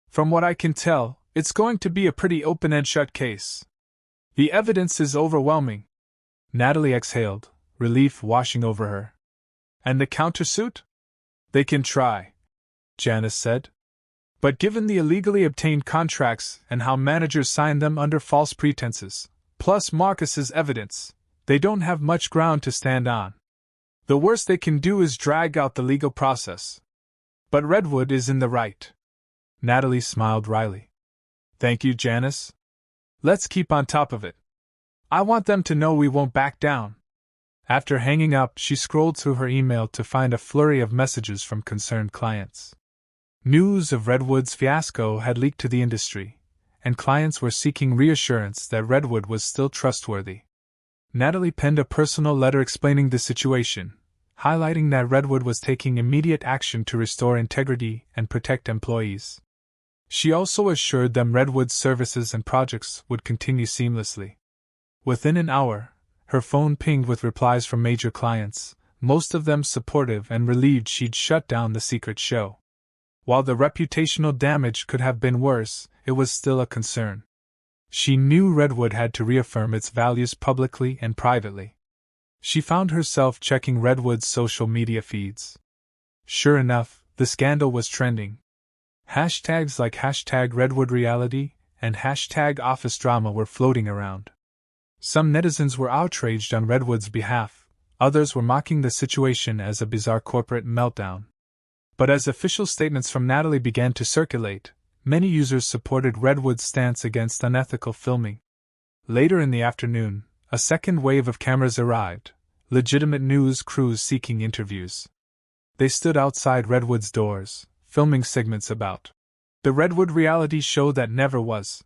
From what I can tell, it's going to be a pretty open and shut case. The evidence is overwhelming. Natalie exhaled, relief washing over her. And the countersuit? They can try, Janice said. But given the illegally obtained contracts and how managers signed them under false pretenses, plus Marcus's evidence, they don't have much ground to stand on. The worst they can do is drag out the legal process. But Redwood is in the right. Natalie smiled wryly. Thank you, Janice. Let's keep on top of it. I want them to know we won't back down. After hanging up, she scrolled through her email to find a flurry of messages from concerned clients. News of Redwood's fiasco had leaked to the industry, and clients were seeking reassurance that Redwood was still trustworthy. Natalie penned a personal letter explaining the situation, highlighting that Redwood was taking immediate action to restore integrity and protect employees. She also assured them Redwood's services and projects would continue seamlessly. Within an hour, her phone pinged with replies from major clients, most of them supportive and relieved she'd shut down the secret show. While the reputational damage could have been worse, it was still a concern. She knew Redwood had to reaffirm its values publicly and privately. She found herself checking Redwood's social media feeds. Sure enough, the scandal was trending. Hashtags like #RedwoodReality and #OfficeDrama were floating around. Some netizens were outraged on Redwood's behalf, others were mocking the situation as a bizarre corporate meltdown. But as official statements from Natalie began to circulate, many users supported Redwood's stance against unethical filming. Later in the afternoon, a second wave of cameras arrived, legitimate news crews seeking interviews. They stood outside Redwood's doors, filming segments about the Redwood reality show that never was.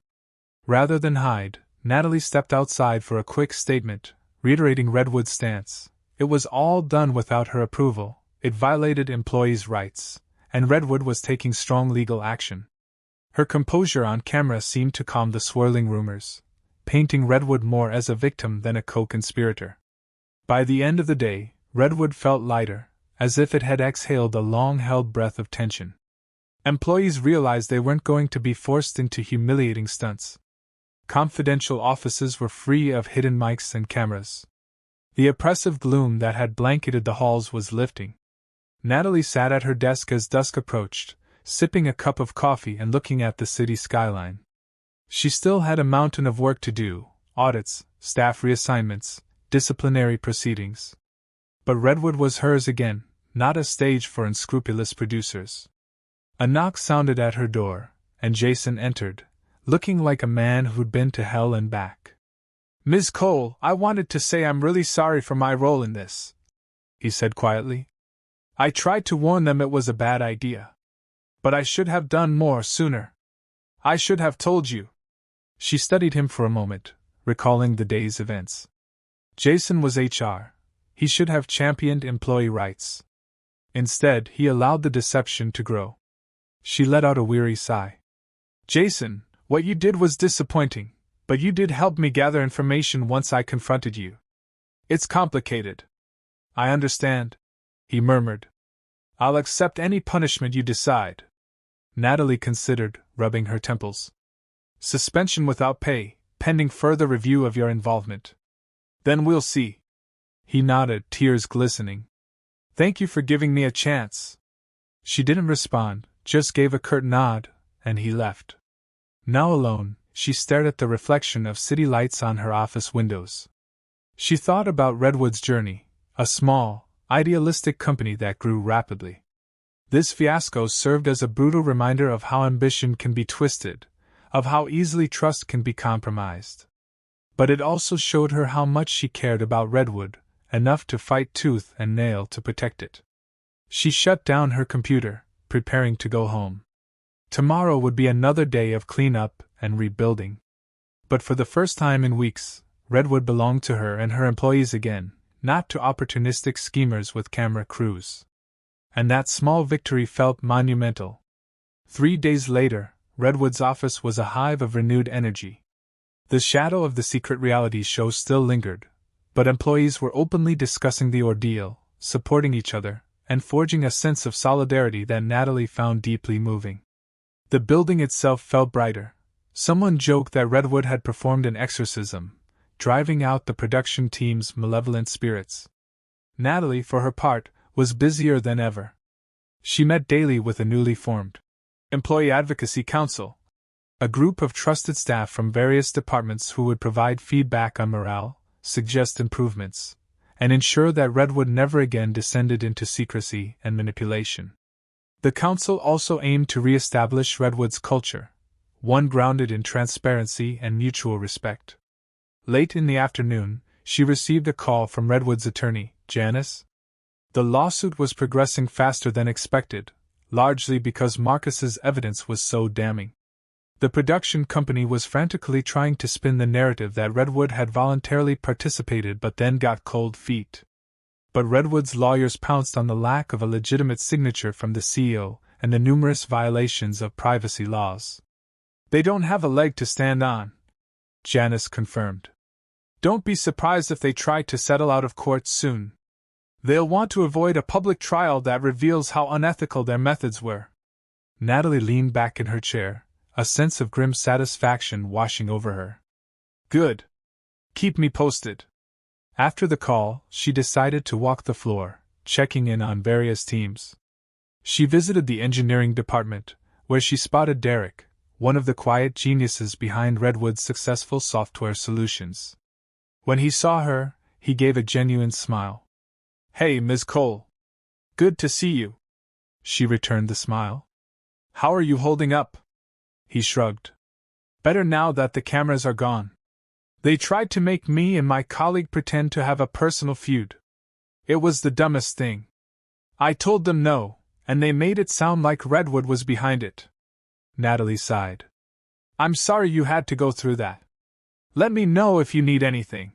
Rather than hide, Natalie stepped outside for a quick statement, reiterating Redwood's stance. It was all done without her approval, it violated employees' rights, and Redwood was taking strong legal action. Her composure on camera seemed to calm the swirling rumors, painting Redwood more as a victim than a co-conspirator. By the end of the day, Redwood felt lighter, as if it had exhaled a long-held breath of tension. Employees realized they weren't going to be forced into humiliating stunts. Confidential offices were free of hidden mics and cameras. The oppressive gloom that had blanketed the halls was lifting. Natalie sat at her desk as dusk approached, sipping a cup of coffee and looking at the city skyline. She still had a mountain of work to do: audits, staff reassignments, disciplinary proceedings. But Redwood was hers again, not a stage for unscrupulous producers. A knock sounded at her door, and Jason entered, looking like a man who'd been to hell and back. "Ms. Cole, I wanted to say I'm really sorry for my role in this," he said quietly. "I tried to warn them it was a bad idea. But I should have done more sooner. I should have told you." She studied him for a moment, recalling the day's events. Jason was HR. He should have championed employee rights. Instead, he allowed the deception to grow. She let out a weary sigh. "Jason, what you did was disappointing, but you did help me gather information once I confronted you. It's complicated. I understand," he murmured. "I'll accept any punishment you decide." Natalie considered, rubbing her temples. "Suspension without pay, pending further review of your involvement." "Then we'll see." He nodded, tears glistening. "Thank you for giving me a chance." She didn't respond, just gave a curt nod, and he left. Now alone, she stared at the reflection of city lights on her office windows. She thought about Redwood's journey, a small, idealistic company that grew rapidly. This fiasco served as a brutal reminder of how ambition can be twisted, of how easily trust can be compromised. But it also showed her how much she cared about Redwood, enough to fight tooth and nail to protect it. She shut down her computer, preparing to go home. Tomorrow would be another day of cleanup and rebuilding. But for the first time in weeks, Redwood belonged to her and her employees again, not to opportunistic schemers with camera crews. And that small victory felt monumental. 3 days later, Redwood's office was a hive of renewed energy. The shadow of the secret reality show still lingered, but employees were openly discussing the ordeal, supporting each other, and forging a sense of solidarity that Natalie found deeply moving. The building itself felt brighter. Someone joked that Redwood had performed an exorcism, driving out the production team's malevolent spirits. Natalie, for her part, was busier than ever. She met daily with a newly formed Employee Advocacy Council, a group of trusted staff from various departments who would provide feedback on morale, suggest improvements, and ensure that Redwood never again descended into secrecy and manipulation. The council also aimed to re-establish Redwood's culture, one grounded in transparency and mutual respect. Late in the afternoon, she received a call from Redwood's attorney, Janice. The lawsuit was progressing faster than expected, largely because Marcus's evidence was so damning. The production company was frantically trying to spin the narrative that Redwood had voluntarily participated but then got cold feet. But Redwood's lawyers pounced on the lack of a legitimate signature from the CEO and the numerous violations of privacy laws. They don't have a leg to stand on, Janice confirmed. Don't be surprised if they try to settle out of court soon. They'll want to avoid a public trial that reveals how unethical their methods were. Natalie leaned back in her chair, a sense of grim satisfaction washing over her. Good. Keep me posted. After the call, she decided to walk the floor, checking in on various teams. She visited the engineering department, where she spotted Derek, one of the quiet geniuses behind Redwood's successful software solutions. When he saw her, he gave a genuine smile. Hey, Ms. Cole. Good to see you. She returned the smile. How are you holding up? He shrugged. Better now that the cameras are gone. They tried to make me and my colleague pretend to have a personal feud. It was the dumbest thing. I told them no, and they made it sound like Redwood was behind it. Natalie sighed. I'm sorry you had to go through that. Let me know if you need anything.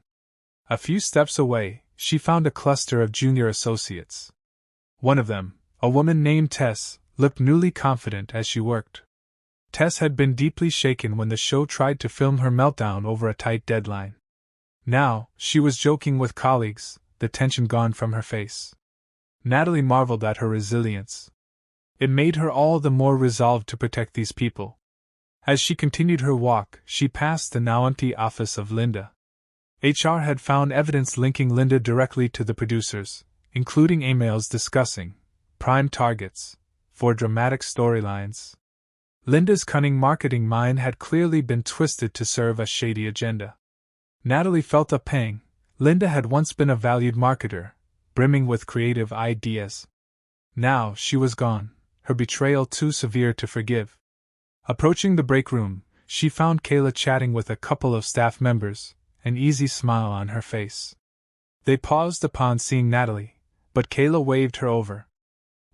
A few steps away, she found a cluster of junior associates. One of them, a woman named Tess, looked newly confident as she worked. Tess had been deeply shaken when the show tried to film her meltdown over a tight deadline. Now, she was joking with colleagues, the tension gone from her face. Natalie marveled at her resilience. It made her all the more resolved to protect these people. As she continued her walk, she passed the now empty office of Linda. HR had found evidence linking Linda directly to the producers, including emails discussing prime targets for dramatic storylines. Linda's cunning marketing mind had clearly been twisted to serve a shady agenda. Natalie felt a pang. Linda had once been a valued marketer, brimming with creative ideas. Now she was gone, her betrayal too severe to forgive. Approaching the break room, she found Kayla chatting with a couple of staff members, an easy smile on her face. They paused upon seeing Natalie, but Kayla waved her over.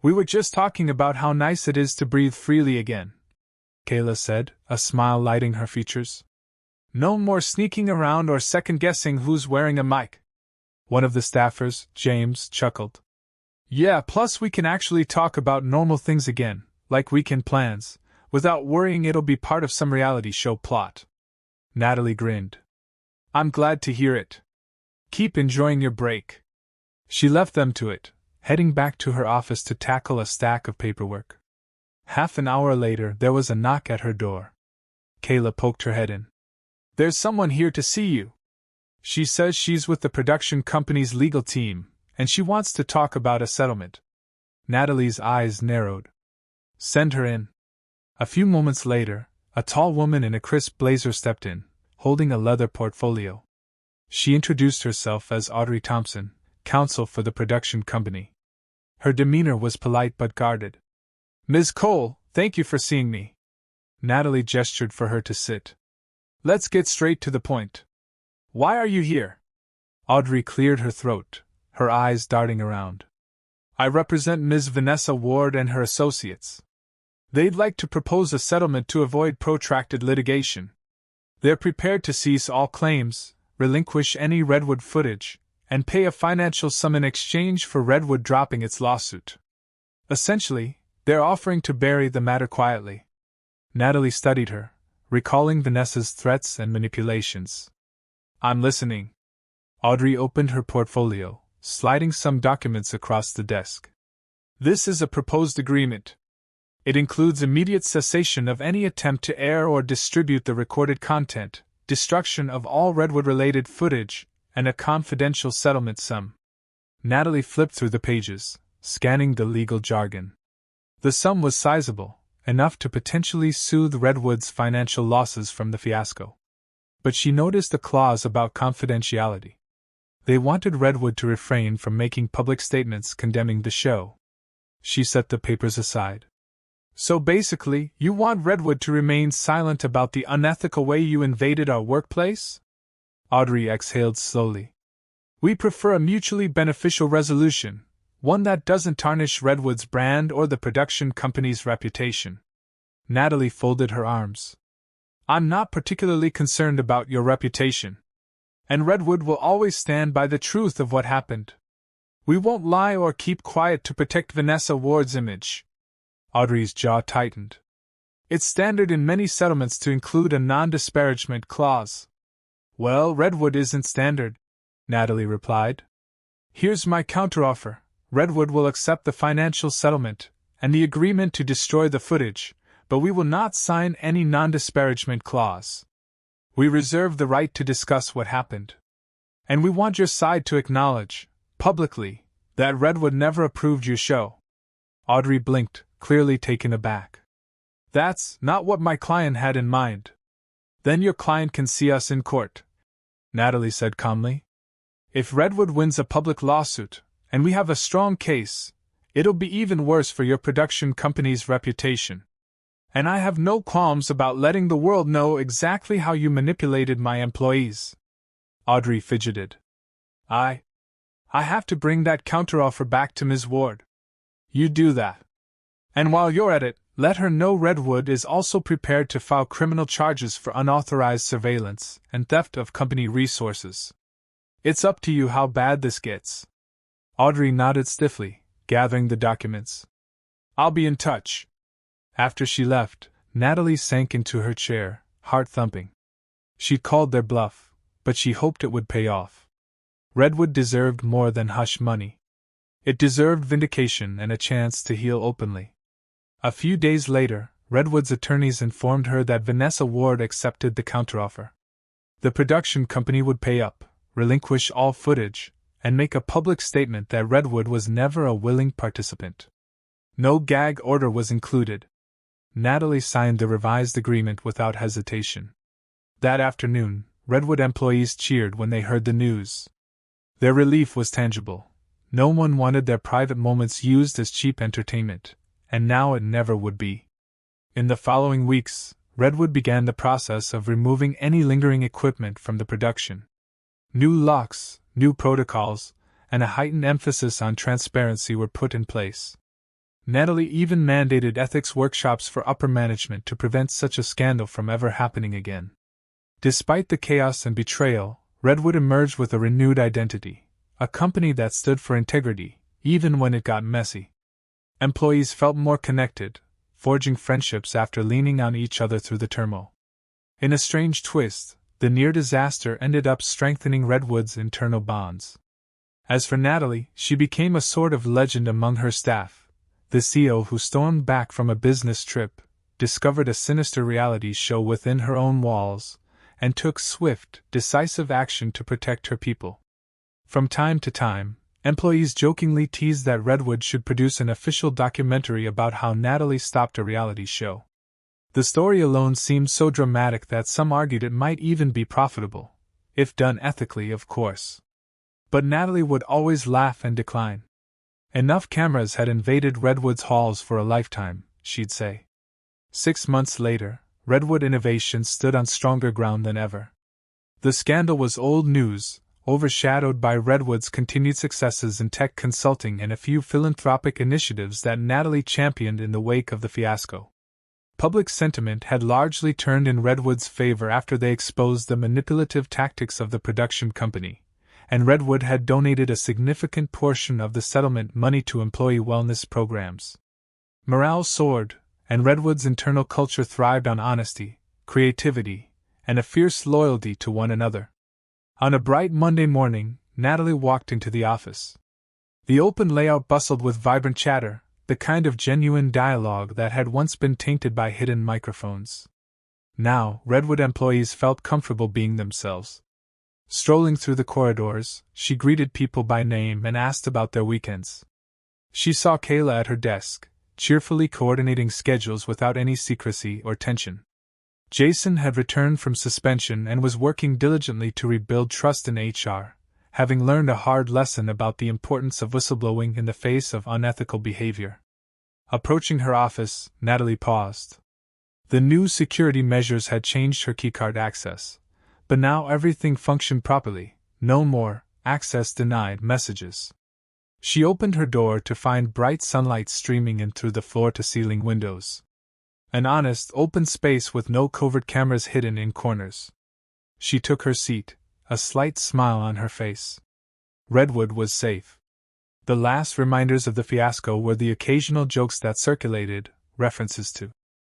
We were just talking about how nice it is to breathe freely again, Kayla said, a smile lighting her features. No more sneaking around or second-guessing who's wearing a mic. One of the staffers, James, chuckled. Yeah, plus we can actually talk about normal things again, like weekend plans, without worrying it'll be part of some reality show plot. Natalie grinned. I'm glad to hear it. Keep enjoying your break. She left them to it, heading back to her office to tackle a stack of paperwork. Half an hour later, there was a knock at her door. Kayla poked her head in. There's someone here to see you. She says she's with the production company's legal team, and she wants to talk about a settlement. Natalie's eyes narrowed. Send her in. A few moments later, a tall woman in a crisp blazer stepped in, holding a leather portfolio. She introduced herself as Audrey Thompson, counsel for the production company. Her demeanor was polite but guarded. Ms. Cole, thank you for seeing me. Natalie gestured for her to sit. Let's get straight to the point. Why are you here? Audrey cleared her throat, her eyes darting around. I represent Ms. Vanessa Ward and her associates. They'd like to propose a settlement to avoid protracted litigation. They're prepared to cease all claims, relinquish any Redwood footage, and pay a financial sum in exchange for Redwood dropping its lawsuit. Essentially, they're offering to bury the matter quietly. Natalie studied her, recalling Vanessa's threats and manipulations. I'm listening. Audrey opened her portfolio, sliding some documents across the desk. This is a proposed agreement. It includes immediate cessation of any attempt to air or distribute the recorded content, destruction of all Redwood-related footage, and a confidential settlement sum. Natalie flipped through the pages, scanning the legal jargon. The sum was sizable, enough to potentially soothe Redwood's financial losses from the fiasco. But she noticed a clause about confidentiality. They wanted Redwood to refrain from making public statements condemning the show. She set the papers aside. So basically, you want Redwood to remain silent about the unethical way you invaded our workplace? Audrey exhaled slowly. We prefer a mutually beneficial resolution, one that doesn't tarnish Redwood's brand or the production company's reputation. Natalie folded her arms. I'm not particularly concerned about your reputation. And Redwood will always stand by the truth of what happened. We won't lie or keep quiet to protect Vanessa Ward's image. Audrey's jaw tightened. It's standard in many settlements to include a non-disparagement clause. Well, Redwood isn't standard, Natalie replied. Here's my counteroffer. Redwood will accept the financial settlement and the agreement to destroy the footage, but we will not sign any non-disparagement clause. We reserve the right to discuss what happened. And we want your side to acknowledge, publicly, that Redwood never approved your show. Audrey blinked, clearly taken aback. That's not what my client had in mind. Then your client can see us in court, Natalie said calmly. If Redwood wins a public lawsuit, and we have a strong case, it'll be even worse for your production company's reputation. And I have no qualms about letting the world know exactly how you manipulated my employees. Audrey fidgeted. I have to bring that counteroffer back to Ms. Ward. You do that. And while you're at it, let her know Redwood is also prepared to file criminal charges for unauthorized surveillance and theft of company resources. It's up to you how bad this gets. Audrey nodded stiffly, gathering the documents. I'll be in touch. After she left, Natalie sank into her chair, heart thumping. She'd called their bluff, but she hoped it would pay off. Redwood deserved more than hush money. It deserved vindication and a chance to heal openly. A few days later, Redwood's attorneys informed her that Vanessa Ward accepted the counteroffer. The production company would pay up, relinquish all footage, and make a public statement that Redwood was never a willing participant. No gag order was included. Natalie signed the revised agreement without hesitation. That afternoon, Redwood employees cheered when they heard the news. Their relief was tangible. No one wanted their private moments used as cheap entertainment, and now it never would be. In the following weeks, Redwood began the process of removing any lingering equipment from the production. New locks, new protocols, and a heightened emphasis on transparency were put in place. Natalie even mandated ethics workshops for upper management to prevent such a scandal from ever happening again. Despite the chaos and betrayal, Redwood emerged with a renewed identity, a company that stood for integrity, even when it got messy. Employees felt more connected, forging friendships after leaning on each other through the turmoil. In a strange twist, the near disaster ended up strengthening Redwood's internal bonds. As for Natalie, she became a sort of legend among her staff. The CEO who stormed back from a business trip, discovered a sinister reality show within her own walls, and took swift, decisive action to protect her people. From time to time, employees jokingly teased that Redwood should produce an official documentary about how Natalie stopped a reality show. The story alone seemed so dramatic that some argued it might even be profitable, if done ethically, of course. But Natalie would always laugh and decline. Enough cameras had invaded Redwood's halls for a lifetime, she'd say. 6 months later, Redwood Innovations stood on stronger ground than ever. The scandal was old news, overshadowed by Redwood's continued successes in tech consulting and a few philanthropic initiatives that Natalie championed in the wake of the fiasco. Public sentiment had largely turned in Redwood's favor after they exposed the manipulative tactics of the production company, and Redwood had donated a significant portion of the settlement money to employee wellness programs. Morale soared, and Redwood's internal culture thrived on honesty, creativity, and a fierce loyalty to one another. On a bright Monday morning, Natalie walked into the office. The open layout bustled with vibrant chatter, the kind of genuine dialogue that had once been tainted by hidden microphones. Now, Redwood employees felt comfortable being themselves. Strolling through the corridors, she greeted people by name and asked about their weekends. She saw Kayla at her desk, cheerfully coordinating schedules without any secrecy or tension. Jason had returned from suspension and was working diligently to rebuild trust in HR, having learned a hard lesson about the importance of whistleblowing in the face of unethical behavior. Approaching her office, Natalie paused. The new security measures had changed her keycard access, but now everything functioned properly, no more access denied messages. She opened her door to find bright sunlight streaming in through the floor-to-ceiling windows. An honest, open space with no covert cameras hidden in corners. She took her seat, a slight smile on her face. Redwood was safe. The last reminders of the fiasco were the occasional jokes that circulated, references to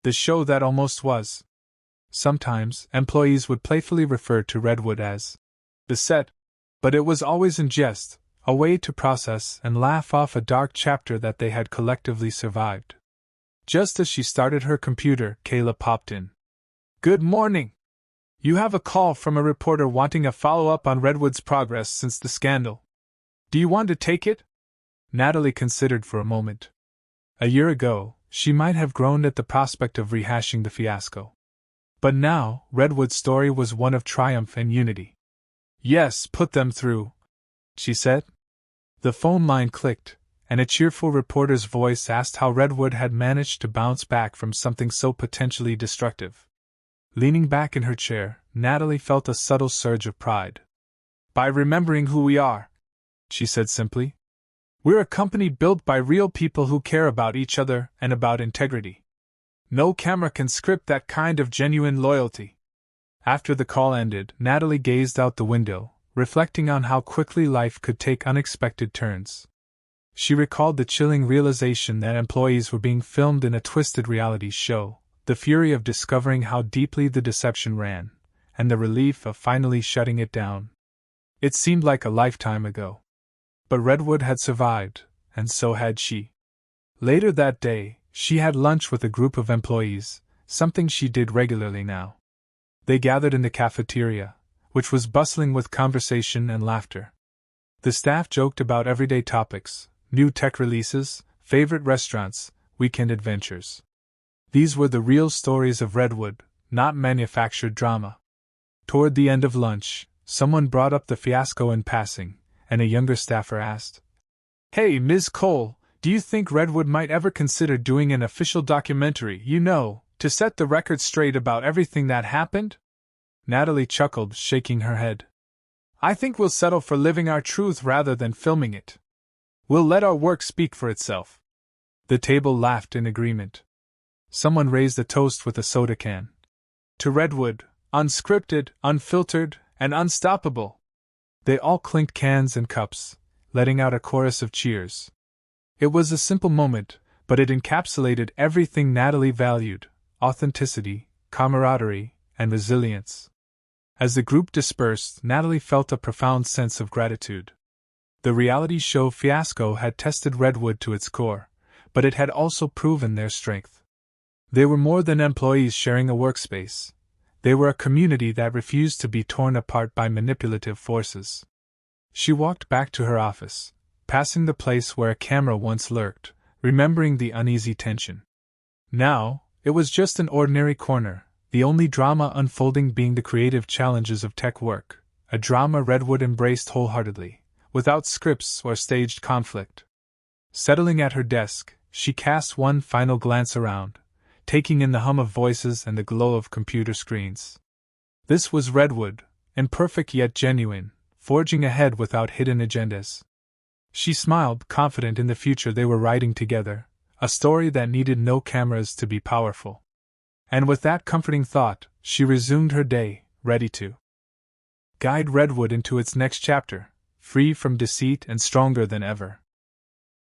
the show that almost was. Sometimes, employees would playfully refer to Redwood as the set, but it was always in jest, a way to process and laugh off a dark chapter that they had collectively survived. Just as she started her computer, Kayla popped in. "Good morning! You have a call from a reporter wanting a follow-up on Redwood's progress since the scandal. Do you want to take it?" Natalie considered for a moment. A year ago, she might have groaned at the prospect of rehashing the fiasco. But now, Redwood's story was one of triumph and unity. "Yes, put them through," she said. The phone line clicked, and a cheerful reporter's voice asked how Redwood had managed to bounce back from something so potentially destructive. Leaning back in her chair, Natalie felt a subtle surge of pride. "By remembering who we are," she said simply. "We're a company built by real people who care about each other and about integrity. No camera can script that kind of genuine loyalty." After the call ended, Natalie gazed out the window, reflecting on how quickly life could take unexpected turns. She recalled the chilling realization that employees were being filmed in a twisted reality show, the fury of discovering how deeply the deception ran, and the relief of finally shutting it down. It seemed like a lifetime ago. But Redwood had survived, and so had she. Later that day, she had lunch with a group of employees, something she did regularly now. They gathered in the cafeteria, which was bustling with conversation and laughter. The staff joked about everyday topics, new tech releases, favorite restaurants, weekend adventures. These were the real stories of Redwood, not manufactured drama. Toward the end of lunch, someone brought up the fiasco in passing, and a younger staffer asked, "Hey, Ms. Cole, do you think Redwood might ever consider doing an official documentary, to set the record straight about everything that happened?" Natalie chuckled, shaking her head. "I think we'll settle for living our truth rather than filming it. We'll let our work speak for itself." The table laughed in agreement. Someone raised a toast with a soda can. "To Redwood, unscripted, unfiltered, and unstoppable." They all clinked cans and cups, letting out a chorus of cheers. It was a simple moment, but it encapsulated everything Natalie valued: authenticity, camaraderie, and resilience. As the group dispersed, Natalie felt a profound sense of gratitude. The reality show fiasco had tested Redwood to its core, but it had also proven their strength. They were more than employees sharing a workspace. They were a community that refused to be torn apart by manipulative forces. She walked back to her office, passing the place where a camera once lurked, remembering the uneasy tension. Now, it was just an ordinary corner, the only drama unfolding being the creative challenges of tech work, a drama Redwood embraced wholeheartedly, without scripts or staged conflict. Settling at her desk, she cast one final glance around, taking in the hum of voices and the glow of computer screens. This was Redwood, imperfect yet genuine, forging ahead without hidden agendas. She smiled, confident in the future they were writing together, a story that needed no cameras to be powerful. And with that comforting thought, she resumed her day, ready to guide Redwood into its next chapter, free from deceit and stronger than ever.